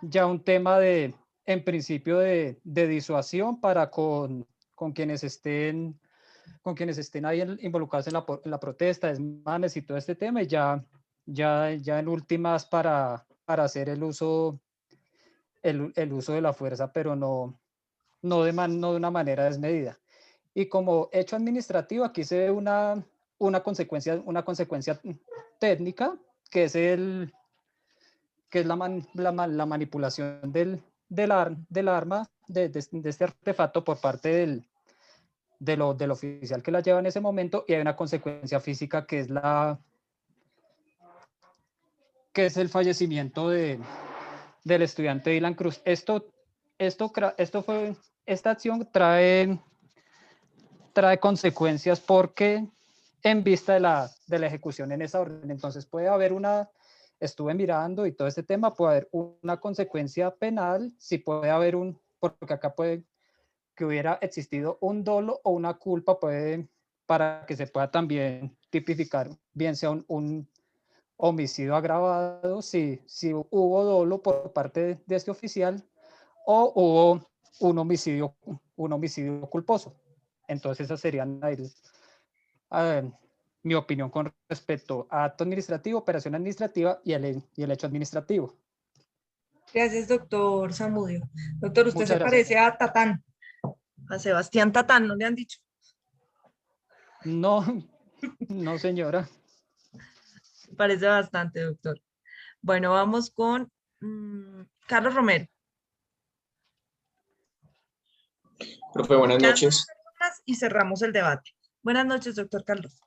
ya un tema en principio de disuasión para con quienes estén ahí involucrados en la protesta, desmanes y todo este tema, y ya en últimas para hacer el uso de la fuerza, pero no de una manera desmedida. Y como hecho administrativo, aquí se ve una consecuencia técnica, que es la manipulación del arma, de este artefacto por parte del oficial que la lleva en ese momento, y hay una consecuencia física que es el fallecimiento del estudiante Dylan Cruz. Esta acción trae consecuencias porque en vista de la ejecución en esa orden, entonces puede haber estuve mirando y todo este tema, puede haber una consecuencia penal, si puede haber porque acá puede que hubiera existido un dolo o una culpa, para que se pueda también tipificar, bien sea un homicidio agravado, si hubo dolo por parte de este oficial, o hubo un homicidio culposo. Entonces esas serían mi opinión con respecto a acto administrativo, operación administrativa y el hecho administrativo. Gracias, doctor Zamudio. Doctor, usted Muchas se gracias. parece a Tatán, a Sebastián Tatán, ¿no le han dicho? No, señora. Parece bastante, doctor. Bueno, vamos con Carlos Romero. Profe, buenas noches. Y cerramos el debate. Buenas noches, doctor Carlos.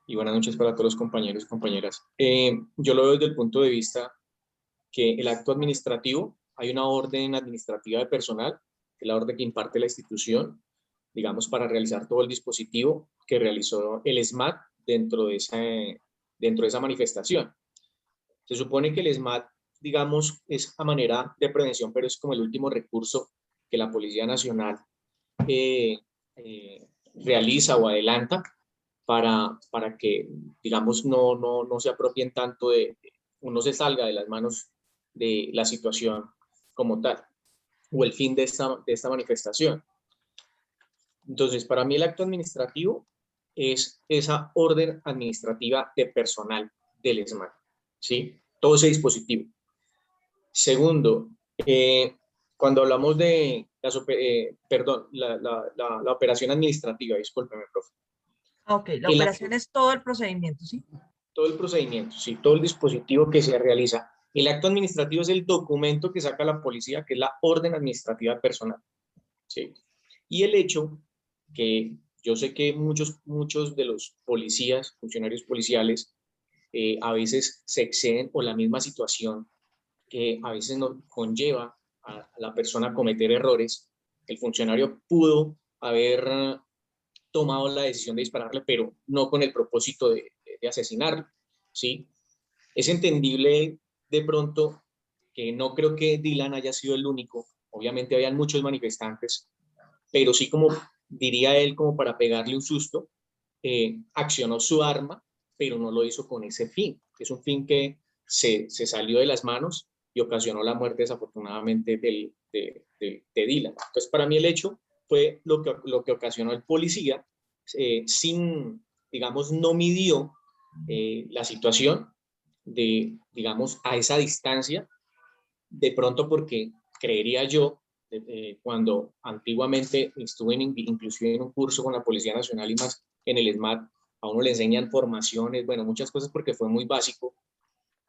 Y buenas noches para todos los compañeros y compañeras. Yo lo veo desde el punto de vista que el acto administrativo, hay una orden administrativa de personal, que es la orden que imparte la institución, digamos, para realizar todo el dispositivo que realizó el SMAT dentro de esa manifestación. Se supone que el SMAT, digamos, es a manera de prevención, pero es como el último recurso que la Policía Nacional realiza o adelanta para que, digamos, no se apropien tanto o no se salga de las manos de la situación como tal, o el fin de esta manifestación. Entonces, para mí el acto administrativo es esa orden administrativa de personal del SMAT, ¿sí? Todo ese dispositivo. Segundo, cuando hablamos de la operación administrativa, discúlpeme, profe. Ok, la operación es todo el procedimiento, ¿sí? Todo el procedimiento, sí, todo el dispositivo que se realiza. El acto administrativo es el documento que saca la policía, que es la orden administrativa personal, ¿sí? Y el hecho que yo sé que muchos de los policías, funcionarios policiales, a veces se exceden por la misma situación que a veces nos conlleva a la persona a cometer errores. El funcionario pudo haber tomado la decisión de dispararle, pero no con el propósito de asesinarlo, ¿sí? Es entendible de pronto que no creo que Dylan haya sido el único, obviamente habían muchos manifestantes, pero sí, como diría él, como para pegarle un susto, accionó su arma, pero no lo hizo con ese fin. Es un fin que se salió de las manos y ocasionó la muerte desafortunadamente de Dylan. Entonces, para mí el hecho fue lo que ocasionó el policía, digamos, no midió la situación digamos, a esa distancia, de pronto porque creería yo, cuando antiguamente estuve inclusive en un curso con la Policía Nacional y más en el SMAT, a uno le enseñan formaciones, bueno, muchas cosas porque fue muy básico.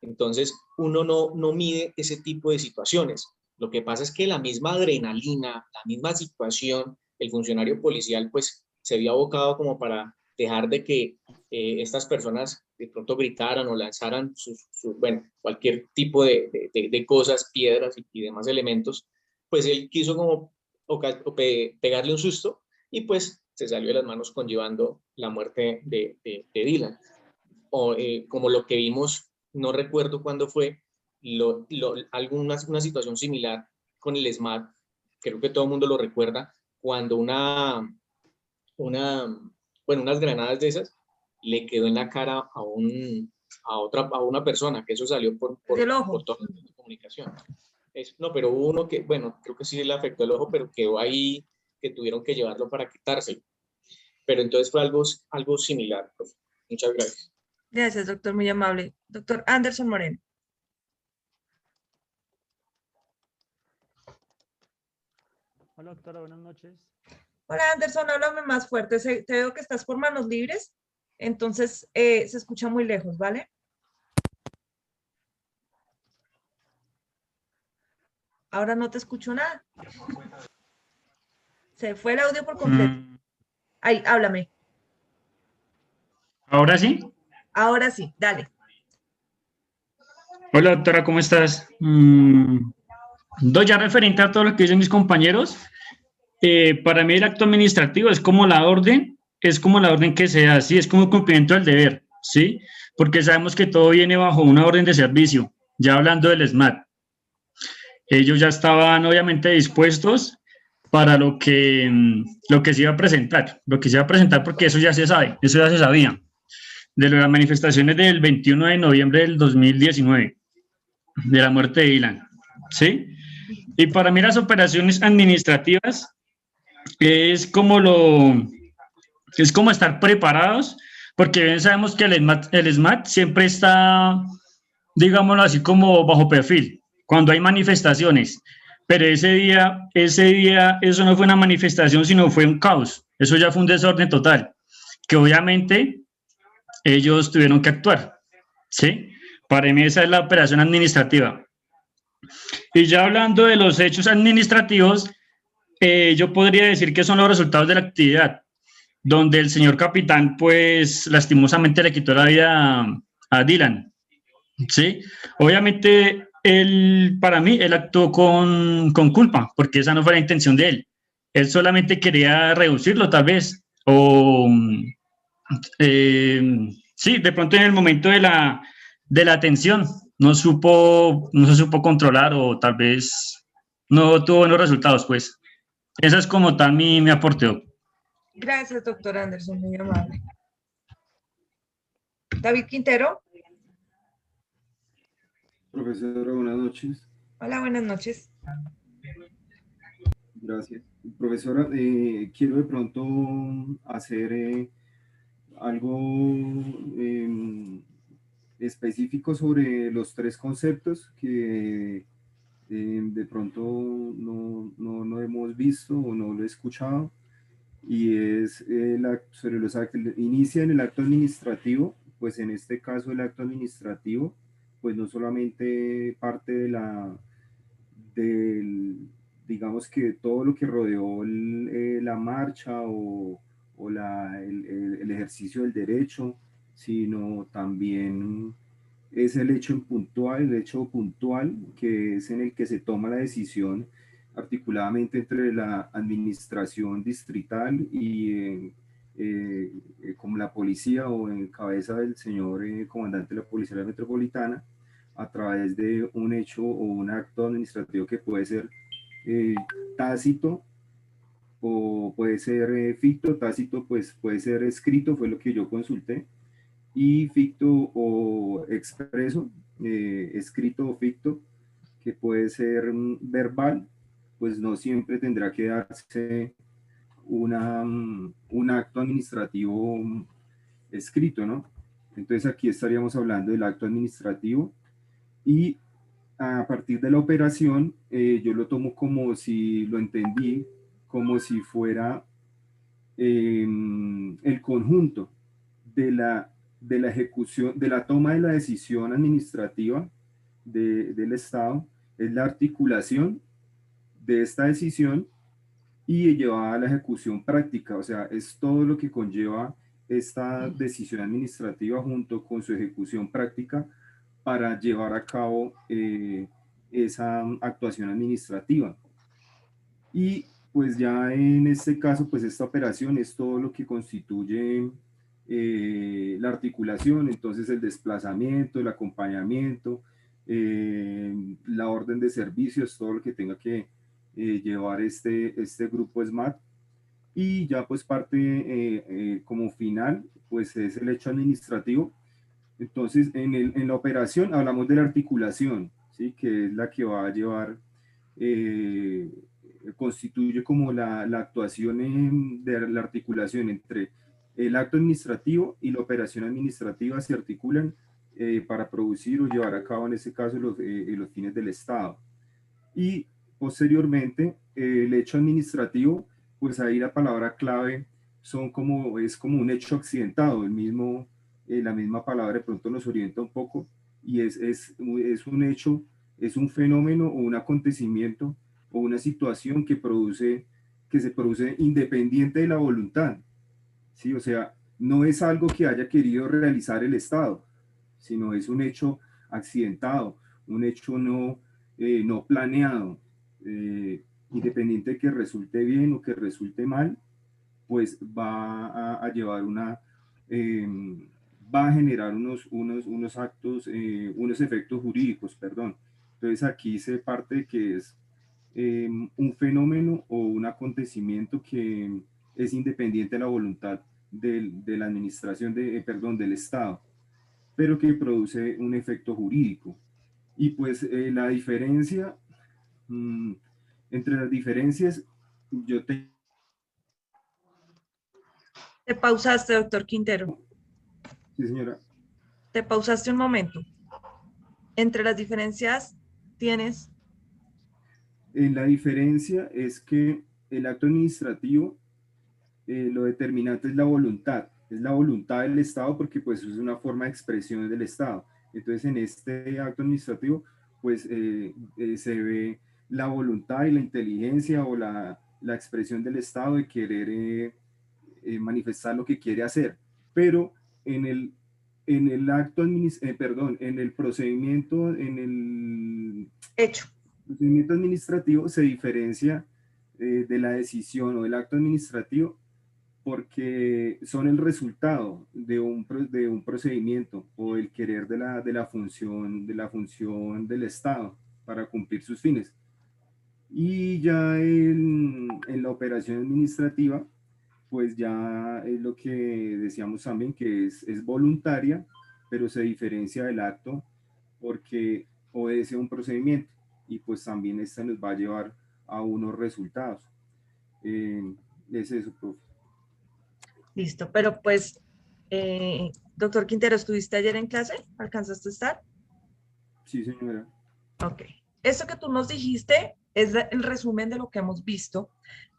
Entonces, uno no mide ese tipo de situaciones. Lo que pasa es que la misma adrenalina, la misma situación, el funcionario policial pues se vio abocado como para dejar de que estas personas de pronto gritaran o lanzaran bueno, cualquier tipo de cosas, piedras y demás elementos, pues él quiso como pegarle un susto y pues se salió de las manos conllevando la muerte de Dylan. O como lo que vimos, no recuerdo cuándo fue, una situación similar con el SMAT, creo que todo el mundo lo recuerda, cuando bueno, unas granadas de esas le quedó en la cara a una persona, que eso salió por toda la comunicación. No, pero hubo uno que, bueno, creo que sí le afectó el ojo, pero quedó ahí, que tuvieron que llevarlo para quitárselo. Pero entonces fue algo similar, profe. Muchas gracias. Gracias, doctor, muy amable. Doctor Anderson Moreno. Hola, doctora, buenas noches. Hola, Anderson, háblame más fuerte. Te veo que estás por manos libres, entonces se escucha muy lejos, ¿vale? Ahora no te escucho nada. Se fue el audio por completo. Ahí, háblame. ¿Ahora sí? Ahora sí, dale. Hola, doctora, ¿cómo estás? Ya referente a todo lo que dicen mis compañeros, para mí el acto administrativo es como la orden que se da, ¿sí? Es como cumplimiento del deber, ¿sí? Porque sabemos que todo viene bajo una orden de servicio, ya hablando del SMAT. Ellos ya estaban obviamente dispuestos para lo que se iba a presentar, porque eso ya se sabe, eso ya se sabía, de las manifestaciones del 21 de noviembre del 2019, de la muerte de Dylan, ¿sí? Y para mí las operaciones administrativas es como estar preparados, porque bien sabemos que el SMAT siempre está, digámoslo así, como bajo perfil, cuando hay manifestaciones. Pero ese día, eso no fue una manifestación, sino fue un caos. Eso ya fue un desorden total, que obviamente ellos tuvieron que actuar, ¿sí? Para mí esa es la operación administrativa. Y ya hablando de los hechos administrativos, yo podría decir que son los resultados de la actividad, donde el señor capitán, pues, lastimosamente le quitó la vida a Dylan, ¿sí? Obviamente, para mí, él actuó con culpa, porque esa no fue la intención de él. Él solamente quería reducirlo, tal vez, o sí, de pronto en el momento de la tensión no se supo controlar o tal vez no tuvo buenos resultados, pues. Esa es como tal mi aporte. Gracias, doctor Anderson, muy amable. David Quintero. Profesora, buenas noches. Hola, buenas noches. Gracias. Profesora, quiero de pronto hacer algo específico sobre los tres conceptos que de pronto no hemos visto o no lo he escuchado, y es sobre los actos. Inicia en el acto administrativo, pues en este caso el acto administrativo, pues no solamente parte digamos que todo lo que rodeó la marcha o el ejercicio del derecho, sino también es el hecho puntual, que es en el que se toma la decisión articuladamente entre la administración distrital y como la policía, o en cabeza del señor comandante de la Policía Metropolitana, a través de un hecho o un acto administrativo que puede ser tácito o puede ser ficto. Tácito pues puede ser escrito, fue lo que yo consulté, y ficto o expreso, escrito o ficto, que puede ser verbal, pues no siempre tendrá que darse un acto administrativo escrito, ¿no? Entonces aquí estaríamos hablando del acto administrativo, y a partir de la operación yo lo tomo como si lo entendí, como si fuera el conjunto de la de la ejecución, de la toma de la decisión administrativa del Estado, es la articulación de esta decisión y llevada a la ejecución práctica, o sea, es todo lo que conlleva esta decisión administrativa junto con su ejecución práctica para llevar a cabo esa actuación administrativa. Y pues ya en este caso, pues esta operación es todo lo que constituye la articulación, entonces el desplazamiento, el acompañamiento, la orden de servicios, todo lo que tenga que llevar este grupo SMAT. Y ya pues parte como final, pues es el hecho administrativo. Entonces en la operación hablamos de la articulación, ¿sí? Que es la que va a llevar, constituye como la actuación de la articulación entre el acto administrativo y la operación administrativa se articulan para producir o llevar a cabo en este caso los fines del Estado. Y posteriormente el hecho administrativo, pues ahí la palabra clave es como un hecho accidentado, la misma palabra de pronto nos orienta un poco y es un hecho, es un fenómeno o un acontecimiento o una situación que se produce independiente de la voluntad, ¿sí? O sea, no es algo que haya querido realizar el Estado, sino es un hecho accidentado, un hecho no planeado, independiente de que resulte bien o que resulte mal, pues va a llevar va a generar unos actos, unos efectos jurídicos, perdón. Entonces aquí se parte de que es un fenómeno o un acontecimiento que es independiente de la voluntad de la administración, del Estado, pero que produce un efecto jurídico. Y pues la diferencia, entre las diferencias, yo te... Te pausaste, doctor Quintero. Sí, señora. Te pausaste un momento. Entre las diferencias tienes... La diferencia es que el acto administrativo, lo determinante es la voluntad del Estado porque pues es una forma de expresión del Estado. Entonces en este acto administrativo pues se ve la voluntad y la inteligencia o la expresión del Estado de querer manifestar lo que quiere hacer. Pero en el acto en el procedimiento, en el procedimiento administrativo se diferencia de la decisión o del acto administrativo porque son el resultado de un procedimiento o el querer de la función del Estado para cumplir sus fines. Y ya en la operación administrativa, pues ya es lo que decíamos también, que es voluntaria, pero se diferencia del acto porque obedece a un procedimiento y pues también esta nos va a llevar a unos resultados. Es eso, profe. Listo, pero pues, doctor Quintero, ¿estuviste ayer en clase? ¿Alcanzaste a estar? Sí, señora. Ok. Esto que tú nos dijiste es el resumen de lo que hemos visto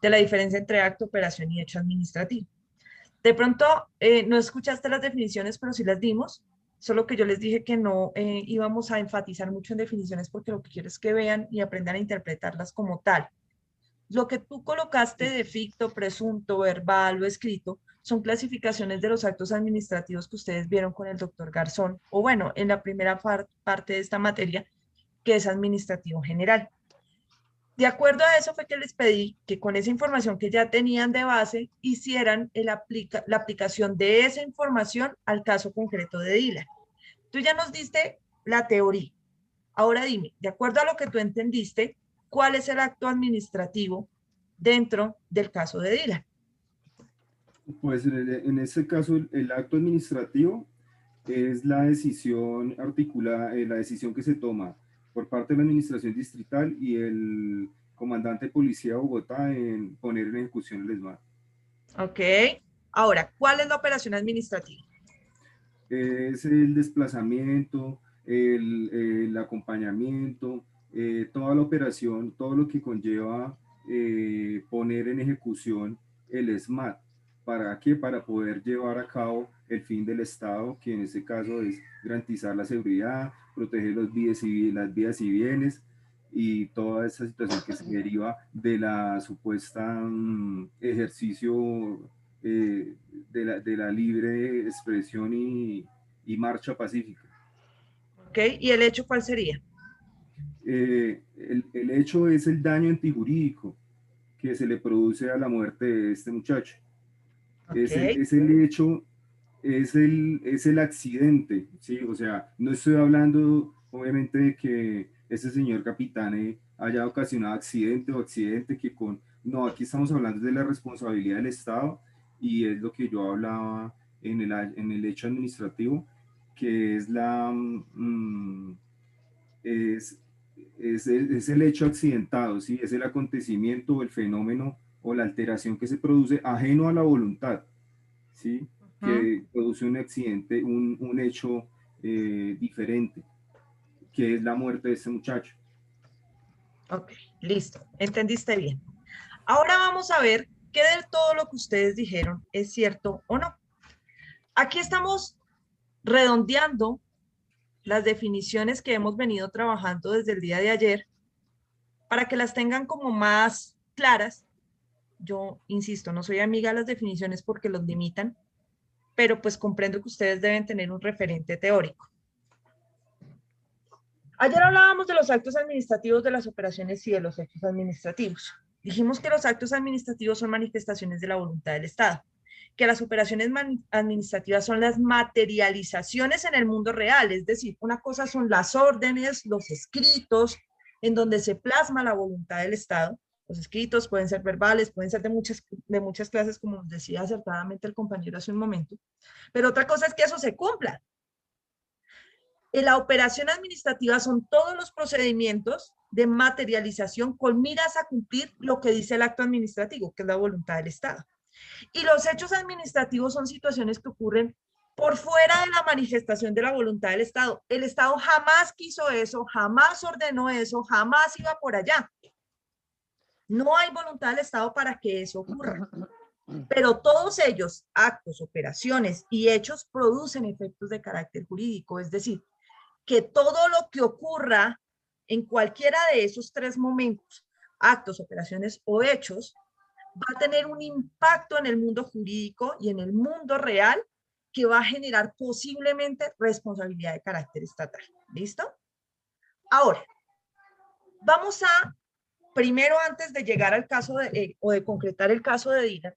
de la diferencia entre acto, operación y hecho administrativo. De pronto, no escuchaste las definiciones, pero sí las dimos, solo que yo les dije que no íbamos a enfatizar mucho en definiciones porque lo que quiero es que vean y aprendan a interpretarlas como tal. Lo que tú colocaste de ficto, presunto, verbal o escrito son clasificaciones de los actos administrativos que ustedes vieron con el doctor Garzón, o bueno, en la primera parte de esta materia, que es administrativo general. De acuerdo a eso fue que les pedí que con esa información que ya tenían de base, hicieran la aplicación de esa información al caso concreto de Dylan. Tú ya nos diste la teoría. Ahora dime, de acuerdo a lo que tú entendiste, ¿cuál es el acto administrativo dentro del caso de Dylan? Pues en este caso el acto administrativo es la decisión articulada, la decisión que se toma por parte de la administración distrital y el comandante de policía de Bogotá en poner en ejecución el ESMAD. Ok. Ahora, ¿cuál es la operación administrativa? Es el desplazamiento, el acompañamiento, toda la operación, todo lo que conlleva poner en ejecución el ESMAD. ¿Para qué? Para poder llevar a cabo el fin del Estado, que en este caso es garantizar la seguridad, proteger las vidas y bienes, y toda esa situación que se deriva de la supuesta ejercicio de la libre expresión y marcha pacífica. ¿Ok? ¿Y el hecho cuál sería? El hecho es el daño antijurídico que se le produce a la muerte de este muchacho. Okay. Es el hecho, es el accidente, ¿sí? O sea, no estoy hablando obviamente de que ese señor capitán haya ocasionado accidente que con... No, aquí estamos hablando de la responsabilidad del Estado, y es lo que yo hablaba en el hecho administrativo, que es es el hecho accidentado, ¿sí? Es el acontecimiento, el fenómeno o la alteración que se produce ajeno a la voluntad, ¿sí? Que produce un accidente, un hecho diferente, que es la muerte de ese muchacho. Ok, listo, entendiste bien. Ahora vamos a ver qué de todo lo que ustedes dijeron es cierto o no. Aquí estamos redondeando las definiciones que hemos venido trabajando desde el día de ayer para que las tengan como más claras. Yo insisto, no soy amiga de las definiciones porque los limitan, pero pues comprendo que ustedes deben tener un referente teórico. Ayer hablábamos de los actos administrativos, de las operaciones y de los hechos administrativos. Dijimos que los actos administrativos son manifestaciones de la voluntad del Estado, que las operaciones administrativas son las materializaciones en el mundo real, es decir, una cosa son las órdenes, los escritos, en donde se plasma la voluntad del Estado. Los escritos pueden ser verbales, pueden ser de muchas clases, como nos decía acertadamente el compañero hace un momento, pero otra cosa es que eso se cumpla. En la operación administrativa son todos los procedimientos de materialización con miras a cumplir lo que dice el acto administrativo, que es la voluntad del Estado. Y los hechos administrativos son situaciones que ocurren por fuera de la manifestación de la voluntad del Estado. El Estado jamás quiso eso, jamás ordenó eso, jamás iba por allá. No hay voluntad del Estado para que eso ocurra. Pero todos ellos, actos, operaciones y hechos, producen efectos de carácter jurídico, es decir, que todo lo que ocurra en cualquiera de esos tres momentos, actos, operaciones o hechos, va a tener un impacto en el mundo jurídico y en el mundo real que va a generar posiblemente responsabilidad de carácter estatal. ¿Listo? Ahora, vamos a, primero antes de llegar al caso o de concretar el caso de Dylan,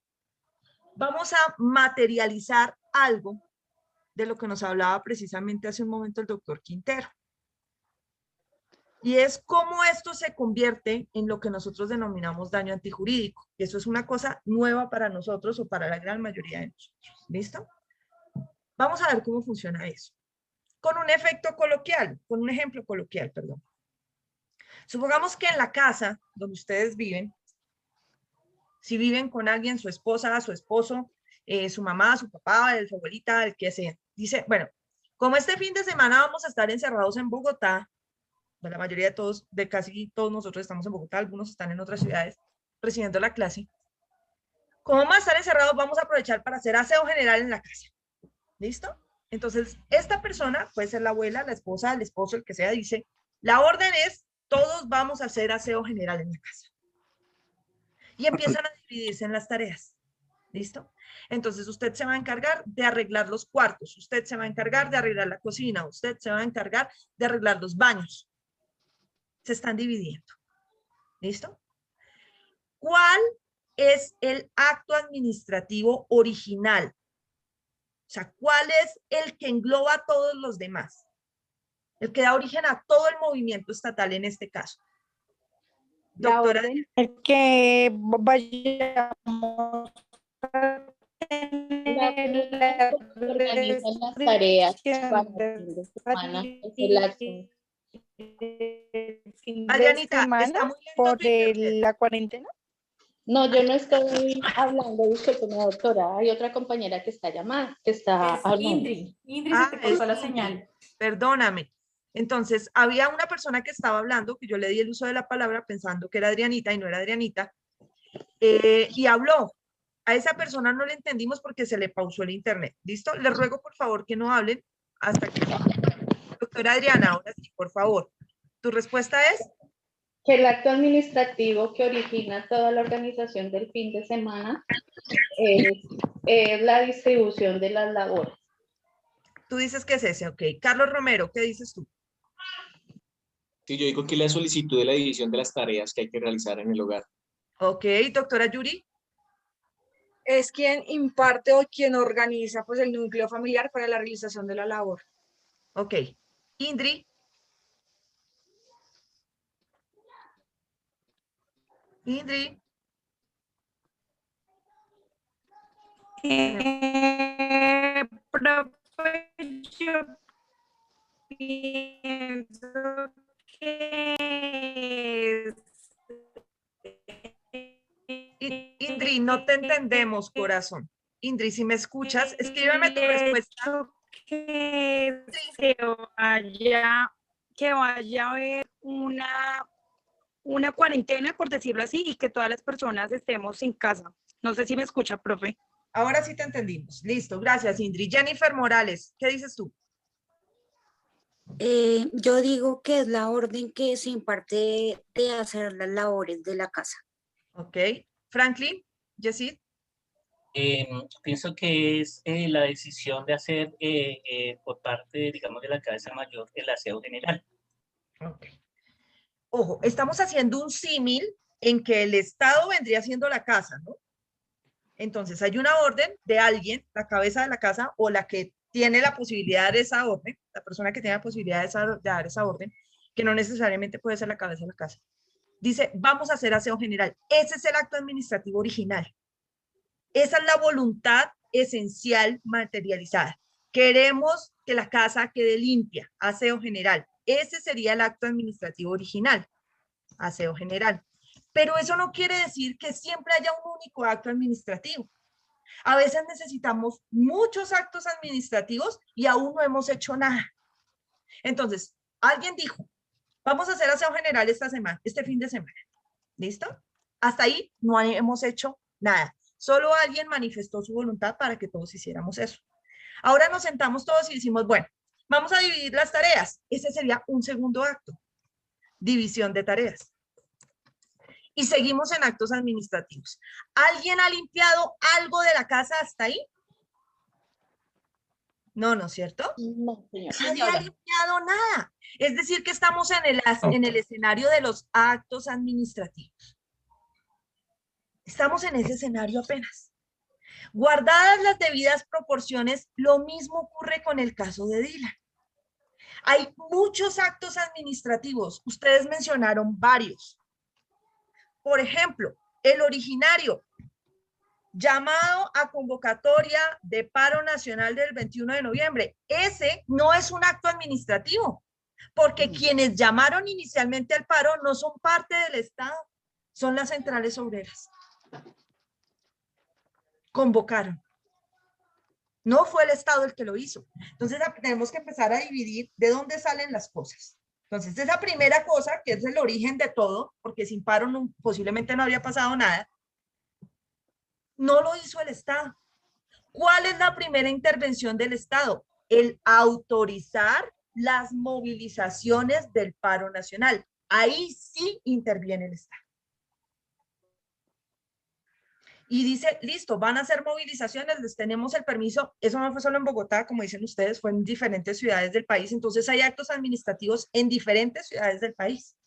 vamos a materializar algo de lo que nos hablaba precisamente hace un momento el doctor Quintero. Y es cómo esto se convierte en lo que nosotros denominamos daño antijurídico. Y eso es una cosa nueva para nosotros o para la gran mayoría de nosotros. ¿Listo? Vamos a ver cómo funciona eso. Con un efecto coloquial, con un ejemplo coloquial, perdón. Supongamos que en la casa donde ustedes viven, si viven con alguien, su esposa, su esposo, su mamá, su papá, su abuelita, el que sea, dice, bueno, como este fin de semana vamos a estar encerrados en Bogotá, la mayoría de todos, de casi todos nosotros estamos en Bogotá, algunos están en otras ciudades recibiendo la clase. Como vamos a estar encerrados, vamos a aprovechar para hacer aseo general en la casa. ¿Listo? Entonces, esta persona, puede ser la abuela, la esposa, el esposo, el que sea, dice, la orden es, todos vamos a hacer aseo general en la casa. Y empiezan a dividirse en las tareas. ¿Listo? Entonces usted se va a encargar de arreglar los cuartos, usted se va a encargar de arreglar la cocina, usted se va a encargar de arreglar los baños. Se están dividiendo. ¿Listo? ¿Cuál es el acto administrativo original? O sea, ¿cuál es el que engloba a todos los demás? El que da origen a todo el movimiento estatal en este caso. Doctora. El que vayamos a tener organizan las tareas para el fin de semana, es el acto. Adrianita, ¿está muy por la cuarentena? No, yo no estoy hablando, disculpe, doctora, hay otra compañera que está llamada, que está hablando. Indri, se te cortó la señal. Perdóname. Entonces, había una persona que estaba hablando, que yo le di el uso de la palabra pensando que era Adrianita y no era Adrianita, y habló. A esa persona no le entendimos porque se le pausó el internet. ¿Listo? Les ruego, por favor, que no hablen hasta que... Doctora Adriana, ahora sí, por favor. ¿Tu respuesta es? Que el acto administrativo que origina toda la organización del fin de semana es la distribución de las labores. Tú dices que es ese, ok. Carlos Romero, ¿qué dices tú? Sí, yo digo que la solicitud de la división de las tareas que hay que realizar en el hogar. Ok, doctora Yuri. Es quien imparte o quien organiza pues el núcleo familiar para la realización de la labor. Ok. Indri. Indri. Profe, yo pienso que Indri, no te entendemos, corazón. Indri, si me escuchas, escríbeme tu respuesta. Que vaya a haber una cuarentena, por decirlo así, y que todas las personas estemos en casa. No sé si me escucha, profe. Ahora sí te entendimos. Listo, gracias, Indri. Jennifer Morales, ¿qué dices tú? Yo digo que es la orden que se imparte de hacer las labores de la casa. Ok. Franklin, Yesid. Pienso que es la decisión de hacer por parte, digamos, de la cabeza mayor el aseo general. Ok. Ojo, estamos haciendo un símil en que el Estado vendría siendo la casa, ¿no? Entonces hay una orden de alguien, la cabeza de la casa o la que tiene la posibilidad de dar esa orden, la persona que tiene la posibilidad de dar esa orden, que no necesariamente puede ser la cabeza de la casa. Dice, vamos a hacer aseo general. Ese es el acto administrativo original. Esa es la voluntad esencial materializada. Queremos que la casa quede limpia, aseo general. Ese sería el acto administrativo original, aseo general. Pero eso no quiere decir que siempre haya un único acto administrativo. A veces necesitamos muchos actos administrativos y aún no hemos hecho nada. Entonces, alguien dijo, vamos a hacer aseo general este fin de semana. ¿Listo? Hasta ahí no hemos hecho nada. Solo alguien manifestó su voluntad para que todos hiciéramos eso. Ahora nos sentamos todos y decimos, bueno, vamos a dividir las tareas. Ese sería un segundo acto. División de tareas. Y seguimos en actos administrativos. ¿Alguien ha limpiado algo de la casa hasta ahí? No, ¿no es cierto? No, señora. Nadie ha limpiado nada. Es decir, que estamos en el escenario de los actos administrativos. Estamos en ese escenario apenas. Guardadas las debidas proporciones, lo mismo ocurre con el caso de Dylan. Hay muchos actos administrativos. Ustedes mencionaron varios. Por ejemplo, el originario, llamado a convocatoria de paro nacional del 21 de noviembre. Ese no es un acto administrativo, porque quienes llamaron inicialmente al paro no son parte del Estado, son las centrales obreras. Convocaron. No fue el Estado el que lo hizo. Entonces tenemos que empezar a dividir de dónde salen las cosas. Entonces esa primera cosa, que es el origen de todo, porque sin paro posiblemente no habría pasado nada, no lo hizo el Estado. ¿Cuál es la primera intervención del Estado? El autorizar las movilizaciones del paro nacional. Ahí sí interviene el Estado. Y dice, listo, van a hacer movilizaciones, les tenemos el permiso. Eso no fue solo en Bogotá, como dicen ustedes, fue en diferentes ciudades del país. Entonces hay actos administrativos en diferentes ciudades del país,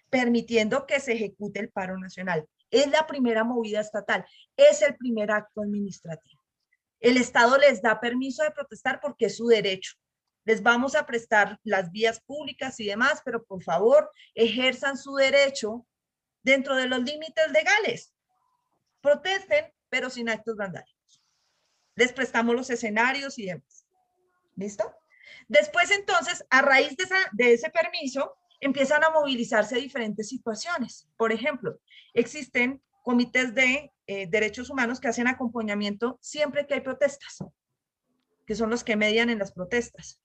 permitiendo que se ejecute el paro nacional. Es la primera movida estatal, es el primer acto administrativo. El Estado les da permiso de protestar porque es su derecho. Les vamos a prestar las vías públicas y demás, pero por favor, ejerzan su derecho dentro de los límites legales. Protesten, pero sin actos vandálicos. Les prestamos los escenarios y demás. ¿Listo? Después, entonces, a raíz de ese permiso, empiezan a movilizarse diferentes situaciones. Por ejemplo, existen comités de derechos humanos que hacen acompañamiento siempre que hay protestas, que son los que median en las protestas.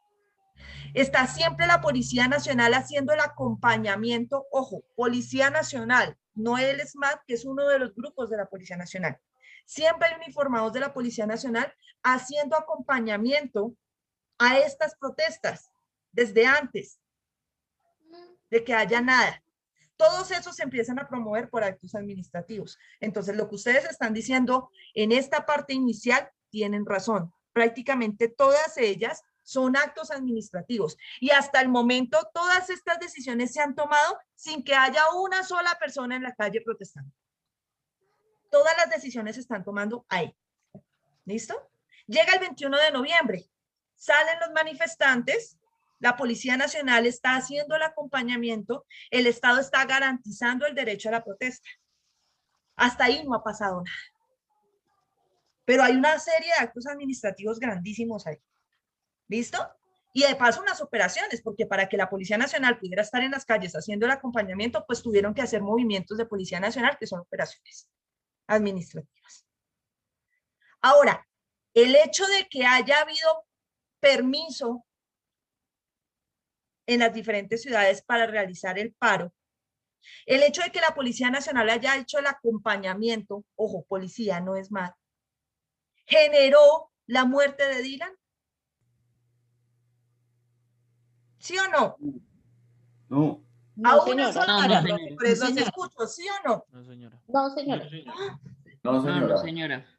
Está siempre la Policía Nacional haciendo el acompañamiento, ojo, Policía Nacional, no el SMAT, que es uno de los grupos de la Policía Nacional. Siempre hay uniformados de la Policía Nacional haciendo acompañamiento a estas protestas desde antes de que haya nada. Todos esos se empiezan a promover por actos administrativos. Entonces, lo que ustedes están diciendo en esta parte inicial tienen razón. Prácticamente todas ellas son actos administrativos. Y hasta el momento, todas estas decisiones se han tomado sin que haya una sola persona en la calle protestando. Todas las decisiones se están tomando ahí. ¿Listo? Llega el 21 de noviembre. Salen los manifestantes. La Policía Nacional está haciendo el acompañamiento. El Estado está garantizando el derecho a la protesta. Hasta ahí no ha pasado nada. Pero hay una serie de actos administrativos grandísimos ahí. ¿Listo? Y de paso unas operaciones, porque para que la Policía Nacional pudiera estar en las calles haciendo el acompañamiento, pues tuvieron que hacer movimientos de Policía Nacional, que son operaciones administrativas. Ahora, el hecho de que haya habido permiso en las diferentes ciudades para realizar el paro, el hecho de que la Policía Nacional haya hecho el acompañamiento, ojo, policía, no es más, generó la muerte de Dylan. ¿Sí o no? No. A una sola, por eso se escucho, ¿sí o no? No, señora. No, señora. No, señora. No, señora.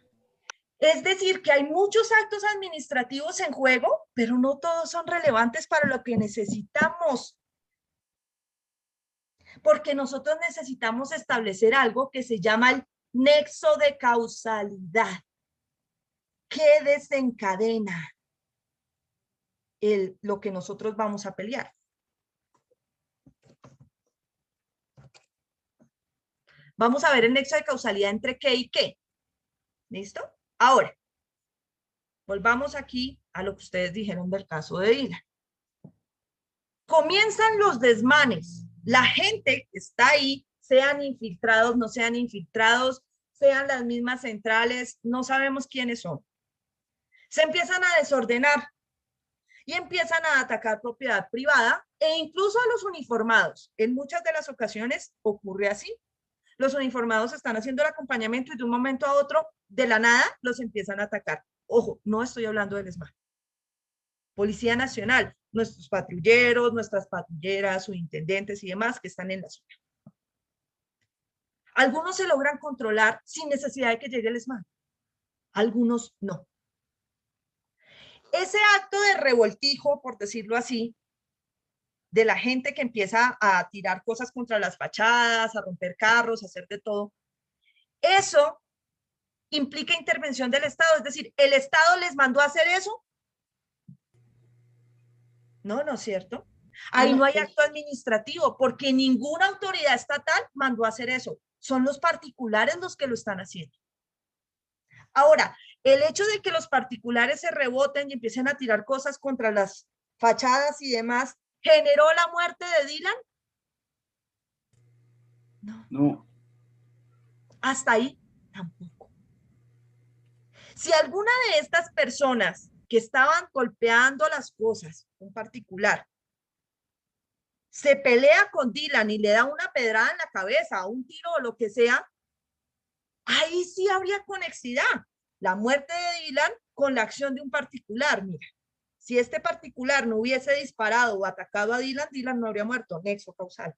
Es decir, que hay muchos actos administrativos en juego, pero no todos son relevantes para lo que necesitamos. Porque nosotros necesitamos establecer algo que se llama el nexo de causalidad. ¿Qué desencadena lo que nosotros vamos a pelear? Vamos a ver el nexo de causalidad entre qué y qué. ¿Listo? Ahora, volvamos aquí a lo que ustedes dijeron del caso de Dylan. Comienzan los desmanes. La gente que está ahí, sean infiltrados, no sean infiltrados, sean las mismas centrales, no sabemos quiénes son. Se empiezan a desordenar y empiezan a atacar propiedad privada e incluso a los uniformados. En muchas de las ocasiones ocurre así. Los uniformados están haciendo el acompañamiento y de un momento a otro, de la nada, los empiezan a atacar. Ojo, no estoy hablando del ESMAD. Policía Nacional, nuestros patrulleros, nuestras patrulleras, subintendentes y demás que están en la zona. Algunos se logran controlar sin necesidad de que llegue el ESMAD. Algunos no. Ese acto de revoltijo, por decirlo así, de la gente que empieza a tirar cosas contra las fachadas, a romper carros, a hacer de todo, eso implica intervención del Estado. Es decir, ¿el Estado les mandó a hacer eso? No, no es cierto. Ahí no hay acto administrativo porque ninguna autoridad estatal mandó a hacer eso. Son los particulares los que lo están haciendo. Ahora, el hecho de que los particulares se reboten y empiecen a tirar cosas contra las fachadas y demás, ¿generó la muerte de Dylan? No. No. Hasta ahí tampoco. Si alguna de estas personas que estaban golpeando las cosas, en particular, se pelea con Dylan y le da una pedrada en la cabeza, un tiro o lo que sea, ahí sí habría conexidad. La muerte de Dylan con la acción de un particular. Mira, si este particular no hubiese disparado o atacado a Dylan, Dylan no habría muerto. Nexo causal.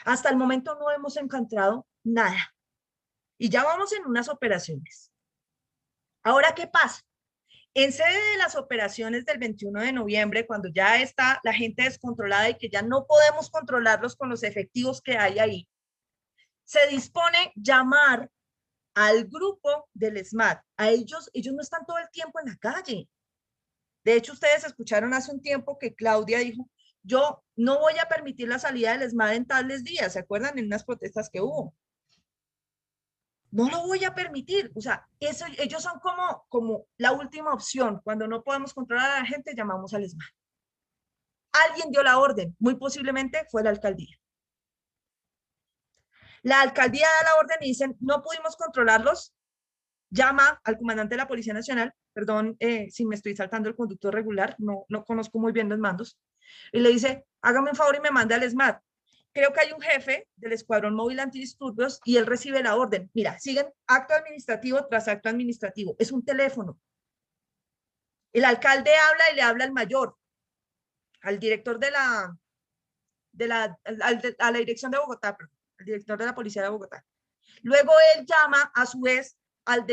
Hasta el momento no hemos encontrado nada. Y ya vamos en unas operaciones. Ahora, ¿qué pasa? En sede de las operaciones del 21 de noviembre, cuando ya está la gente descontrolada y que ya no podemos controlarlos con los efectivos que hay ahí, se dispone llamar al grupo del ESMAD. A ellos no están todo el tiempo en la calle. De hecho, ustedes escucharon hace un tiempo que Claudia dijo, yo no voy a permitir la salida del ESMAD en tales días. ¿Se acuerdan? En unas protestas que hubo. No lo voy a permitir. O sea, ellos son como la última opción. Cuando no podemos controlar a la gente, llamamos al ESMAD. Alguien dio la orden. Muy posiblemente fue la alcaldía. La alcaldía da la orden y dicen, no pudimos controlarlos. Llama al comandante de la Policía Nacional. Perdón si me estoy saltando el conducto regular. No conozco muy bien los mandos. Y le dice, hágame un favor y me mande al ESMAD. creo que hay un jefe del Escuadrón Móvil Antidisturbios y él recibe la orden. Mira, siguen acto administrativo tras acto administrativo. Es un teléfono. El alcalde habla y le habla al mayor, al director a la dirección de Bogotá, perdón, al director de la policía de Bogotá. Luego él llama a su vez al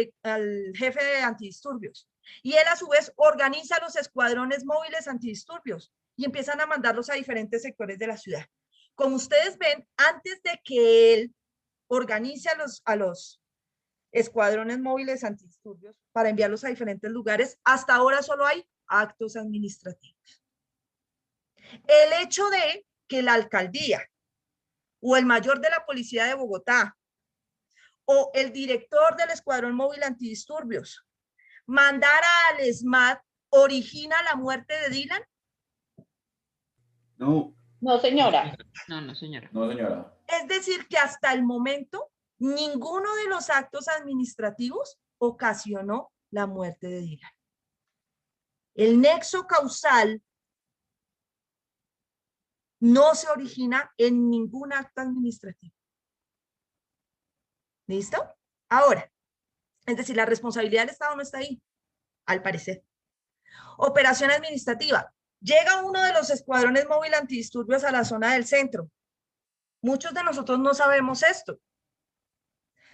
jefe de antidisturbios y él a su vez organiza los escuadrones móviles antidisturbios y empiezan a mandarlos a diferentes sectores de la ciudad. Como ustedes ven, antes de que él organice a los escuadrones móviles antidisturbios para enviarlos a diferentes lugares, hasta ahora solo hay actos administrativos. El hecho de que la alcaldía o el mayor de la policía de Bogotá o el director del Escuadrón Móvil Antidisturbios mandara al ESMAD origina la muerte de Dylan? No. No, señora. No, señora. No, señora. Es decir, que hasta el momento ninguno de los actos administrativos ocasionó la muerte de Dylan. El nexo causal no se origina en ningún acto administrativo. ¿Listo? Ahora, es decir, la responsabilidad del Estado no está ahí, al parecer. Operación administrativa. Llega uno de los escuadrones móviles antidisturbios a la zona del centro. Muchos de nosotros no sabemos esto.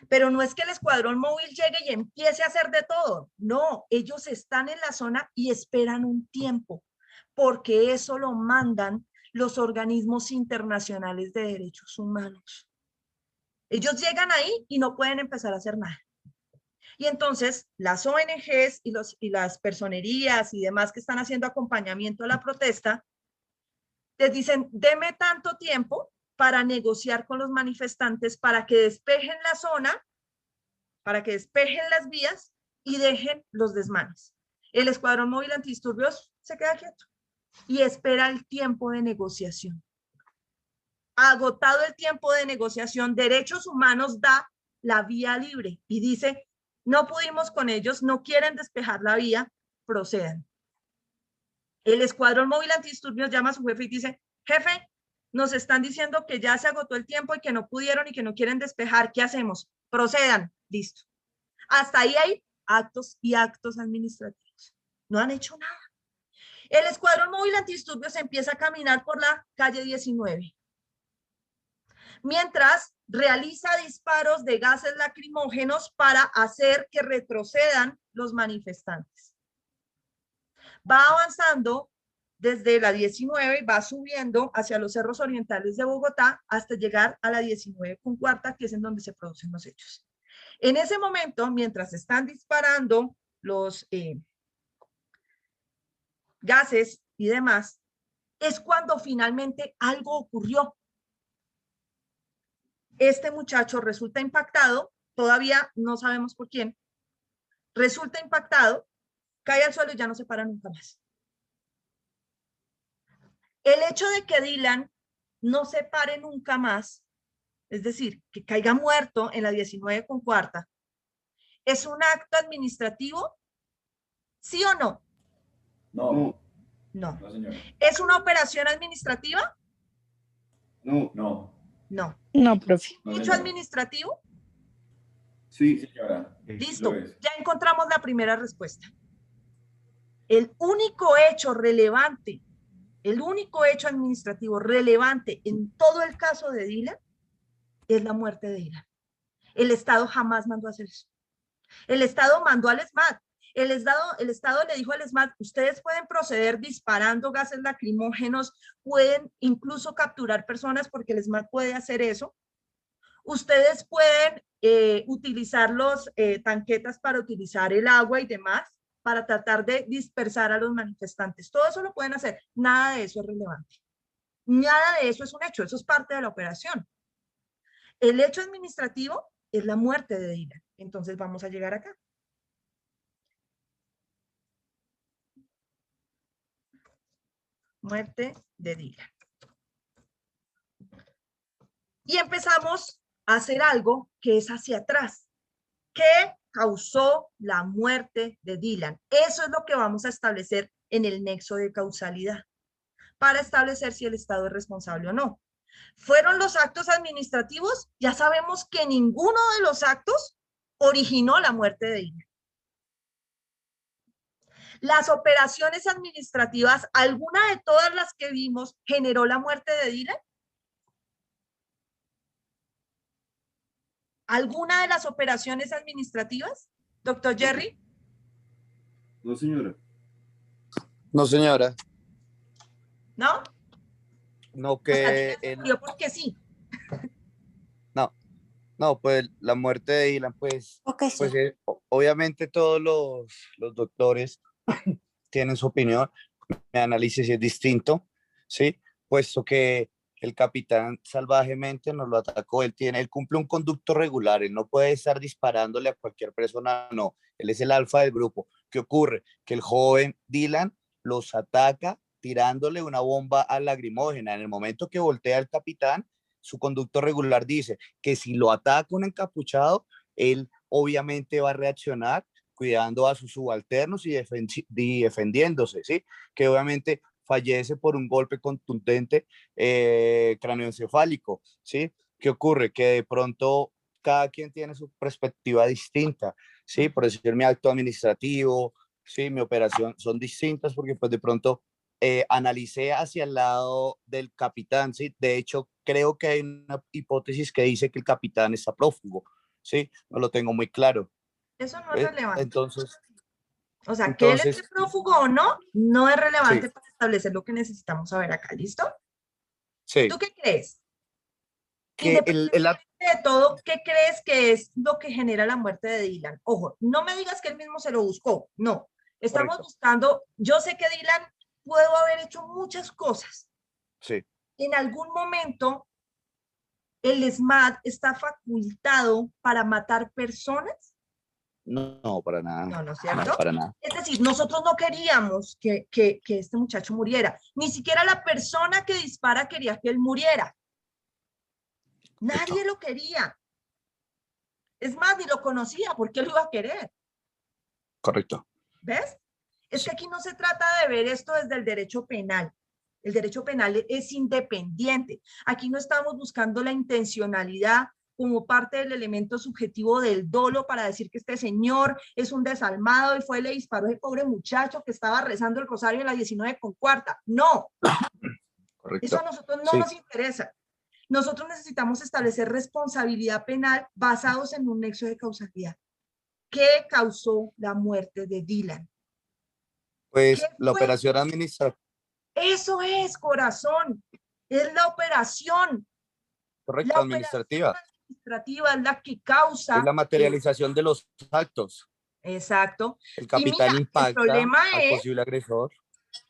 Pero no es que el escuadrón móvil llegue y empiece a hacer de todo. No, ellos están en la zona y esperan un tiempo, porque eso lo mandan los organismos internacionales de derechos humanos. Ellos llegan ahí y no pueden empezar a hacer nada. Y entonces las ONGs y las personerías y demás que están haciendo acompañamiento a la protesta, les dicen, deme tanto tiempo para negociar con los manifestantes para que despejen la zona, para que despejen las vías y dejen los desmanes. El Escuadrón Móvil Antidisturbios se queda quieto y espera el tiempo de negociación. Agotado el tiempo de negociación, Derechos Humanos da la vía libre y dice, no pudimos con ellos, no quieren despejar la vía, procedan. El Escuadrón Móvil Antidisturbios llama a su jefe y dice, jefe, nos están diciendo que ya se agotó el tiempo y que no pudieron y que no quieren despejar, ¿qué hacemos? Procedan, listo. Hasta ahí hay actos y actos administrativos. No han hecho nada. El Escuadrón Móvil Antidisturbios empieza a caminar por la calle 19. Mientras realiza disparos de gases lacrimógenos para hacer que retrocedan los manifestantes. Va avanzando desde la 19 y va subiendo hacia los cerros orientales de Bogotá hasta llegar a la 19+4, que es en donde se producen los hechos. En ese momento, mientras están disparando los gases y demás, es cuando finalmente algo ocurrió. Este muchacho resulta impactado, todavía no sabemos por quién, resulta impactado, cae al suelo y ya no se para nunca más. El hecho de que Dylan no se pare nunca más, es decir, que caiga muerto en la 19+4, ¿es un acto administrativo? ¿Sí o no? No. No. No, señora. ¿Es una operación administrativa? No. No. No. No, profe. ¿Hecho administrativo? Sí. Señora. Listo, Lo es. ya encontramos la primera respuesta. El único hecho relevante, el único hecho administrativo relevante en todo el caso de Dylan es la muerte de Dylan. El Estado jamás mandó a hacer eso. El Estado mandó al ESMAD. El Estado le dijo al ESMAD, ustedes pueden proceder disparando gases lacrimógenos, pueden incluso capturar personas porque el ESMAD puede hacer eso. Ustedes pueden utilizar los tanquetas para utilizar el agua y demás para tratar de dispersar a los manifestantes. Todo eso lo pueden hacer. Nada de eso es relevante. Nada de eso es un hecho. Eso es parte de la operación. El hecho administrativo es la muerte de Dylan. Entonces vamos a llegar acá. Muerte de Dylan. Y empezamos a hacer algo que es hacia atrás. ¿Qué causó la muerte de Dylan? Eso es lo que vamos a establecer en el nexo de causalidad, para establecer si el Estado es responsable o no. Fueron los actos administrativos, ya sabemos que ninguno de los actos originó la muerte de Dylan. Las operaciones administrativas, ¿alguna de todas las que vimos generó la muerte de Dylan? ¿Alguna de las operaciones administrativas, doctor Jerry? No, señora. No, señora. ¿No? No, que Yo porque sí. no, pues la muerte de Dylan, pues, Okay, pues obviamente todos los doctores tienen su opinión, mi análisis es distinto, ¿sí? Puesto que el capitán salvajemente nos lo atacó, él cumple un conducto regular, él no puede estar disparándole a cualquier persona, no, él es el alfa del grupo. ¿Qué ocurre? Que el joven Dylan los ataca tirándole una bomba a lacrimógena. En el momento que voltea el capitán, su conducto regular dice que si lo ataca un encapuchado, él obviamente va a reaccionar cuidando a sus subalternos y defendiéndose, ¿sí? Que obviamente fallece por un golpe contundente cráneoencefálico, ¿sí? ¿Qué ocurre? Que de pronto cada quien tiene su perspectiva distinta, ¿sí? Por decir, mi acto administrativo, ¿sí? Mi operación son distintas porque pues de pronto analicé hacia el lado del capitán, ¿sí? De hecho, creo que hay una hipótesis que dice que el capitán está prófugo, ¿sí? No lo tengo muy claro. Eso no es relevante. Entonces, o sea, que él esté prófugo o no, no es relevante para establecer lo que necesitamos saber acá, ¿listo? Sí. ¿Tú qué crees? Que Independientemente de todo, ¿qué crees que es lo que genera la muerte de Dylan? Ojo, no me digas que él mismo se lo buscó, no. Estamos buscando, yo sé que Dylan pudo haber hecho muchas cosas. Sí. En algún momento, el SMAT está facultado para matar personas. No, para nada. No, ¿no es cierto? No, para nada. Es decir, nosotros no queríamos que este muchacho muriera. Ni siquiera la persona que dispara quería que él muriera. Nadie lo quería. Es más, ni lo conocía. ¿Por qué lo iba a querer? Correcto. ¿Ves? Es que aquí no se trata de ver esto desde el derecho penal. El derecho penal es independiente. Aquí no estamos buscando la intencionalidad como parte del elemento subjetivo del dolo para decir que este señor es un desalmado y fue y le disparó a ese pobre muchacho que estaba rezando el rosario en la 19:15. No. Correcto. Eso a nosotros no nos interesa. Nosotros necesitamos establecer responsabilidad penal basados en un nexo de causalidad. ¿Qué causó la muerte de Dylan? Pues la operación administrativa. Eso es, corazón. Es la operación. Correcto, la administrativa. Administrativa es la que causa. Es la materialización de los actos. Exacto. El capitán impacta al posible agresor.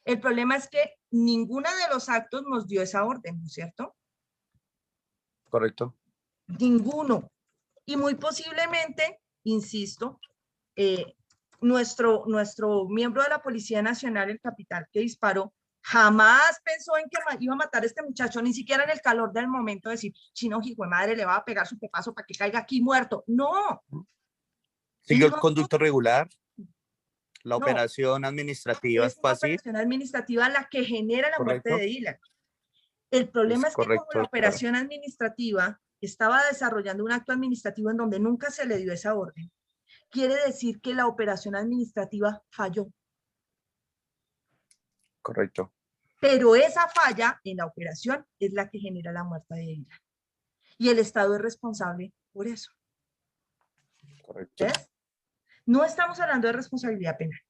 El problema es que ninguna de los actos nos dio esa orden, ¿no es cierto? Correcto. Ninguno. Y muy posiblemente, insisto, nuestro miembro de la Policía Nacional, el capitán que disparó, jamás pensó en que iba a matar a este muchacho, ni siquiera en el calor del momento de decir, chino, hijo de madre, le va a pegar su pepazo para que caiga aquí muerto. No. Siguió el conducto regular. La operación administrativa es una operación administrativa la que genera la muerte de Dylan. El problema es que como la operación administrativa estaba desarrollando un acto administrativo en donde nunca se le dio esa orden, quiere decir que la operación administrativa falló. Correcto. Pero esa falla en la operación es la que genera la muerte de Dylan. Y el Estado es responsable por eso. Correcto. ¿Ves? No estamos hablando de responsabilidad penal.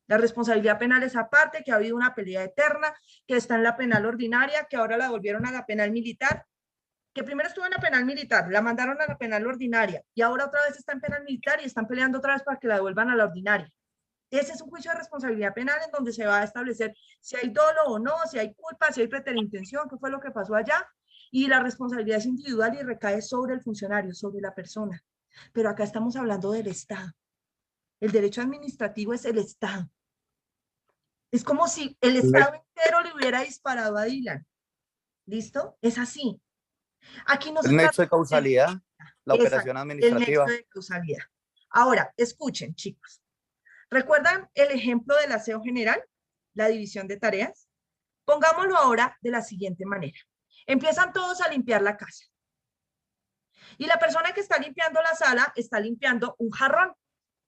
La responsabilidad penal es aparte, que ha habido una pelea eterna, que está en la penal ordinaria, que ahora la volvieron a la penal militar, que primero estuvo en la penal militar, la mandaron a la penal ordinaria, y ahora otra vez está en penal militar y están peleando otra vez para que la devuelvan a la ordinaria. Ese es un juicio de responsabilidad penal en donde se va a establecer si hay dolo o no, si hay culpa, si hay preterintención, qué fue lo que pasó allá, y la responsabilidad es individual y recae sobre el funcionario, sobre la persona. Pero acá estamos hablando del Estado. El derecho administrativo es el Estado. Es como si el Estado entero le hubiera disparado a Dylan. ¿Listo? Es así. Aquí no se el trata nexo de causalidad, la operación administrativa. El nexo de causalidad. Ahora, escuchen, chicos. ¿Recuerdan el ejemplo del aseo general? La división de tareas. Pongámoslo ahora de la siguiente manera. Empiezan todos a limpiar la casa. Y la persona que está limpiando la sala está limpiando un jarrón.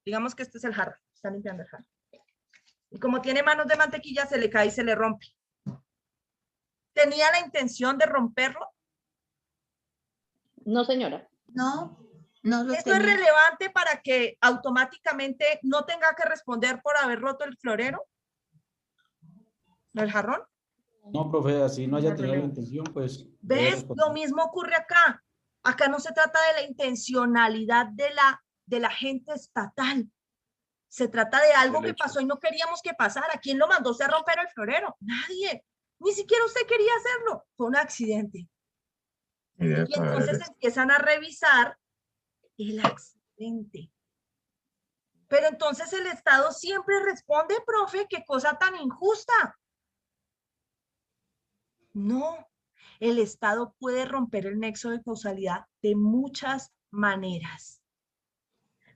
Digamos que este es el jarrón. Está limpiando el jarrón. Y como tiene manos de mantequilla, se le cae y se le rompe. ¿Tenía la intención de romperlo? No, señora. No, no lo ¿Esto es tenía. relevante para que automáticamente no tenga que responder por haber roto el florero? ¿El jarrón? No, profe, así no haya No es tenido la relevante. intención, pues debe ¿Ves? responder. Lo mismo ocurre acá. Acá no se trata de la intencionalidad de la gente estatal. Se trata de algo que pasó y no queríamos que pasara. ¿Quién lo mandó a romper el florero? Nadie. Ni siquiera usted quería hacerlo. Fue un accidente. Y entonces empiezan a revisar el accidente. Pero entonces el Estado siempre responde, profe, qué cosa tan injusta. No, el Estado puede romper el nexo de causalidad de muchas maneras.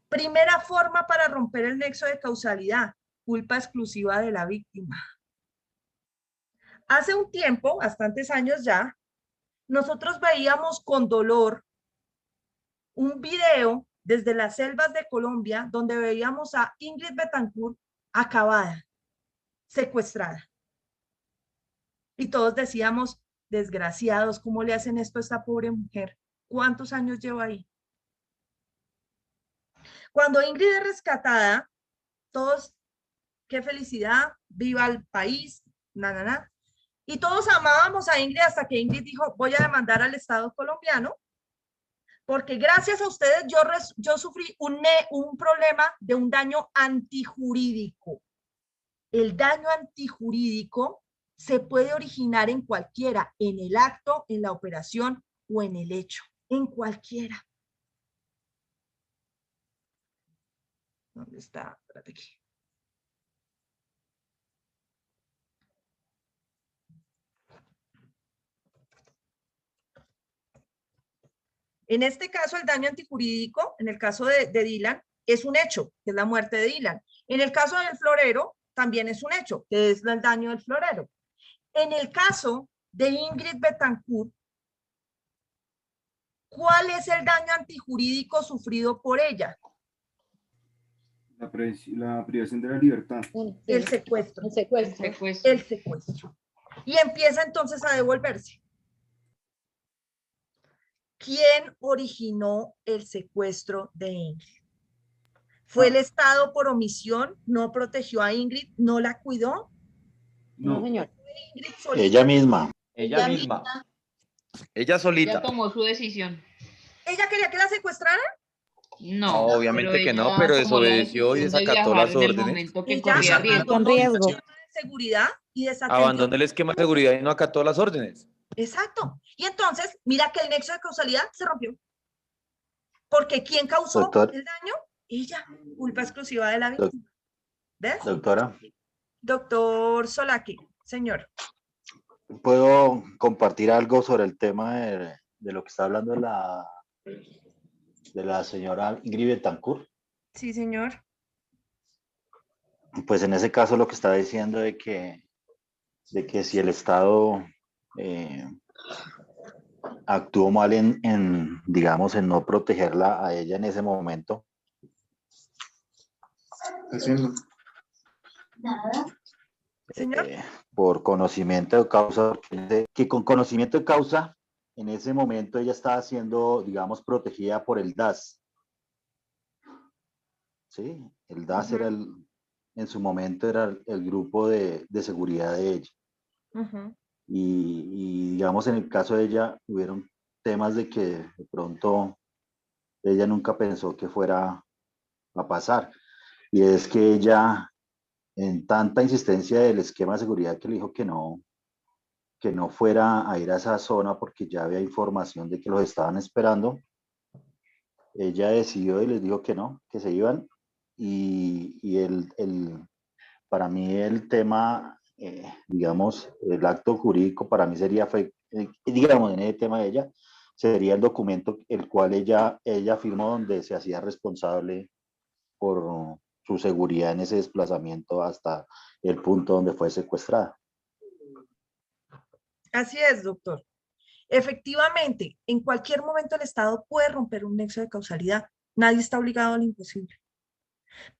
Primera forma para romper el nexo de causalidad, culpa exclusiva de la víctima. Hace un tiempo, bastantes años ya, nosotros veíamos con dolor un video desde las selvas de Colombia donde veíamos a Ingrid Betancourt acabada, secuestrada. Y todos decíamos, desgraciados, ¿cómo le hacen esto a esta pobre mujer? ¿Cuántos años lleva ahí? Cuando Ingrid es rescatada, todos, qué felicidad, viva el país, na. Y todos amábamos a Ingrid hasta que Ingrid dijo, voy a demandar al Estado colombiano, porque gracias a ustedes yo sufrí un problema de un daño antijurídico. El daño antijurídico se puede originar en cualquiera, en el acto, en la operación o en el hecho, en cualquiera. ¿Dónde está? Espérate aquí. En este caso, el daño antijurídico, en el caso de Dylan, es un hecho, que es la muerte de Dylan. En el caso del florero, también es un hecho, que es el daño del florero. En el caso de Ingrid Betancourt, ¿cuál es el daño antijurídico sufrido por ella? La privación de la libertad. El secuestro. El secuestro. El secuestro. Y empieza entonces a devolverse. ¿Quién originó el secuestro de Ingrid? ¿Fue el Estado por omisión? ¿No protegió a Ingrid? ¿No la cuidó? No, señor. Ella misma. Ella misma. Ella solita. Ella tomó su decisión. ¿Ella quería que la secuestraran? No, obviamente que no, ella pero tomó la desobedeció y decisión de desacató viajar las en el órdenes. momento que Ella corría abandonó riesgo. el esquema de seguridad y desatendió. Abandonó el esquema de seguridad y no acató las órdenes. Exacto. Y entonces, mira que el nexo de causalidad se rompió. Porque ¿quién causó Doctor. el daño? Ella. Culpa exclusiva de la víctima. ¿Ves? Doctora, Doctor Solaki, señor. ¿puedo compartir algo sobre el tema de lo que está hablando de la señora Ingrid Betancourt? Sí, señor. Pues en ese caso lo que está diciendo de que si el Estado actuó mal digamos, en no protegerla a ella en ese momento. Por conocimiento de causa, que con conocimiento de causa, en ese momento ella estaba siendo, digamos, protegida por el DAS. Sí, el DAS era en su momento era el grupo de seguridad de ella. Y digamos, en el caso de ella, hubieron temas de que de pronto ella nunca pensó que fuera a pasar. Y es que ella, en tanta insistencia del esquema de seguridad, que le dijo que no fuera a ir a esa zona porque ya había información de que los estaban esperando, ella decidió y les dijo que no, que se iban. Y para mí el tema, digamos, el acto jurídico para mí digamos, en ese tema de ella, sería el documento el cual ella firmó donde se hacía responsable por su seguridad en ese desplazamiento hasta el punto donde fue secuestrada. Así es, doctor. Efectivamente, en cualquier momento el Estado puede romper un nexo de causalidad. Nadie está obligado a lo imposible.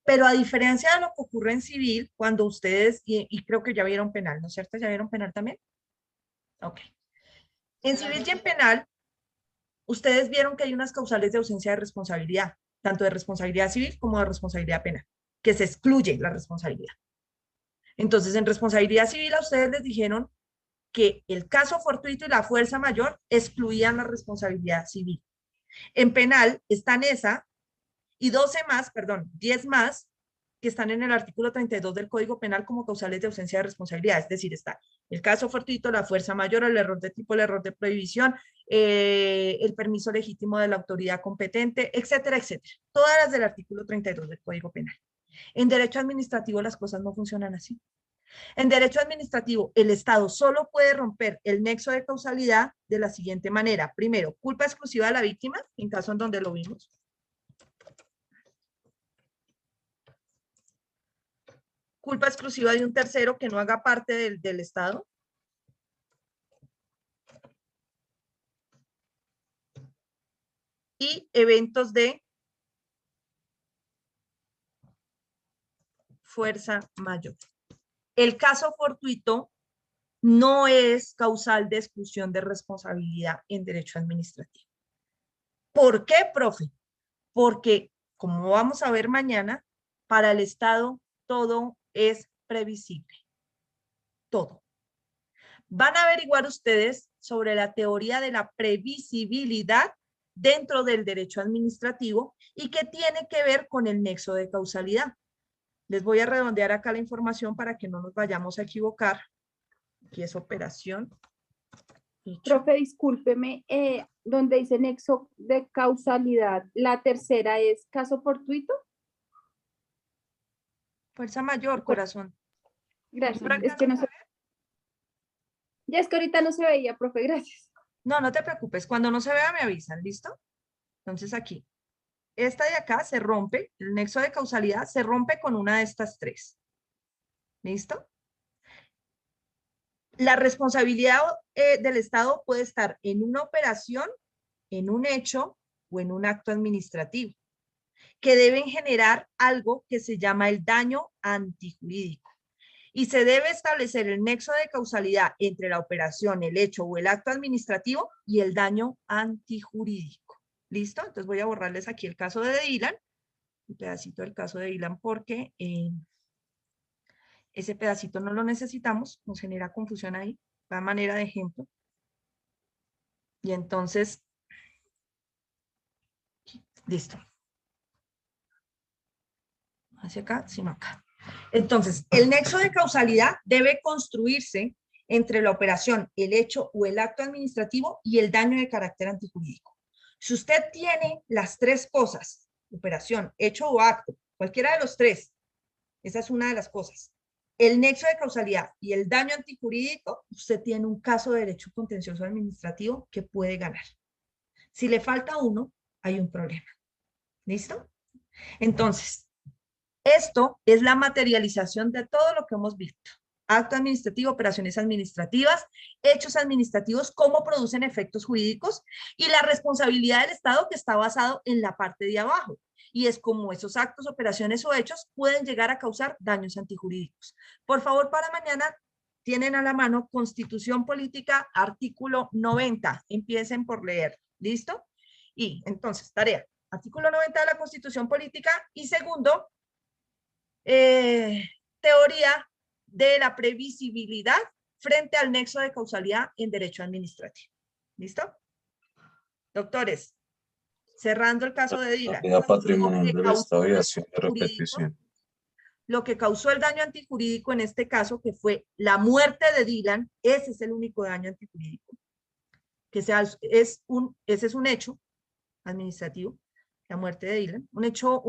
Pero a diferencia de lo que ocurre en civil, cuando ustedes, y creo que ya vieron penal, ¿no es cierto? ¿Ya vieron penal también? Ok. En civil y en penal, ustedes vieron que hay unas causales de ausencia de responsabilidad, tanto de responsabilidad civil como de responsabilidad penal, que se excluye la responsabilidad. Entonces, en responsabilidad civil a ustedes les dijeron que el caso fortuito y la fuerza mayor excluían la responsabilidad civil. En penal están esa y 10 más, que están en el artículo 32 del Código Penal como causales de ausencia de responsabilidad. Es decir, está el caso fortuito, la fuerza mayor, el error de tipo, el error de prohibición, el permiso legítimo de la autoridad competente, etcétera, etcétera. Todas las del artículo 32 del Código Penal. En derecho administrativo las cosas no funcionan así. En derecho administrativo, el Estado solo puede romper el nexo de causalidad de la siguiente manera. Primero, culpa exclusiva de la víctima, en caso en donde lo vimos. Culpa exclusiva de un tercero que no haga parte del Estado. Y eventos de fuerza mayor. El caso fortuito no es causal de exclusión de responsabilidad en derecho administrativo. ¿Por qué, profe? Porque, como vamos a ver mañana, para el Estado todo es previsible. Todo. Van a averiguar ustedes sobre la teoría de la previsibilidad dentro del derecho administrativo y que tiene que ver con el nexo de causalidad. Les voy a redondear acá la información para que no nos vayamos a equivocar. Aquí es operación. Profe, discúlpeme, donde dice nexo de causalidad, la tercera es caso fortuito. Fuerza mayor, corazón. Gracias, es que no se... Ya es que ahorita no se veía, profe, gracias. No, no te preocupes, cuando no se vea me avisan, ¿listo? Entonces aquí, esta de acá se rompe, el nexo de causalidad se rompe con una de estas tres. ¿Listo? La responsabilidad del Estado puede estar en una operación, en un hecho o en un acto administrativo, que deben generar algo que se llama el daño antijurídico. Y se debe establecer el nexo de causalidad entre la operación, el hecho o el acto administrativo y el daño antijurídico. ¿Listo? Entonces voy a borrarles aquí el caso de Dylan, un pedacito del caso de Dylan porque ese pedacito no lo necesitamos, nos genera confusión ahí, va a manera de ejemplo. Y entonces, listo. Hacia acá, sino acá. Entonces, el nexo de causalidad debe construirse entre la operación, el hecho o el acto administrativo y el daño de carácter antijurídico. Si usted tiene las tres cosas, operación, hecho o acto, cualquiera de los tres, esa es una de las cosas, el nexo de causalidad y el daño antijurídico, usted tiene un caso de derecho contencioso administrativo que puede ganar. Si le falta uno, hay un problema. ¿Listo? Entonces, esto es la materialización de todo lo que hemos visto. Acto administrativo, operaciones administrativas, hechos administrativos, cómo producen efectos jurídicos y la responsabilidad del Estado que está basado en la parte de abajo. Y es como esos actos, operaciones o hechos pueden llegar a causar daños antijurídicos. Por favor, para mañana tienen a la mano Constitución Política, artículo 90. Empiecen por leer. ¿Listo? Y entonces, tarea. Artículo 90 de la Constitución Política y segundo, teoría de la previsibilidad frente al nexo de causalidad en derecho administrativo. ¿Listo? Doctores, cerrando el caso de Dylan. Patrimonial del Estado y acción de repetición. Lo que causó el daño antijurídico en este caso, que fue la muerte de Dylan, ese es el único daño antijurídico. Ese es un hecho administrativo, la muerte de Dylan, un hecho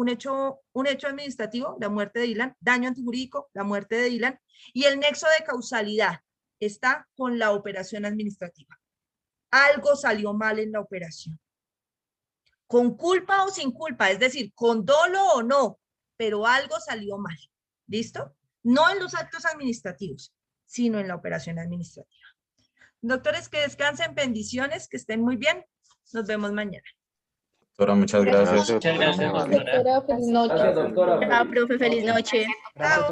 administrativo, la muerte de Dylan, daño antijurídico, la muerte de Dylan, y el nexo de causalidad está con la operación administrativa. Algo salió mal en la operación. Con culpa o sin culpa, es decir, con dolo o no, pero algo salió mal. ¿Listo? No en los actos administrativos, sino en la operación administrativa. Doctores, que descansen, bendiciones, que estén muy bien. Nos vemos mañana. Doctora, muchas gracias. Muchas gracias, doctora. Doctora, feliz noche. Gracias, doctora. Chao, profe, feliz noche. Chao.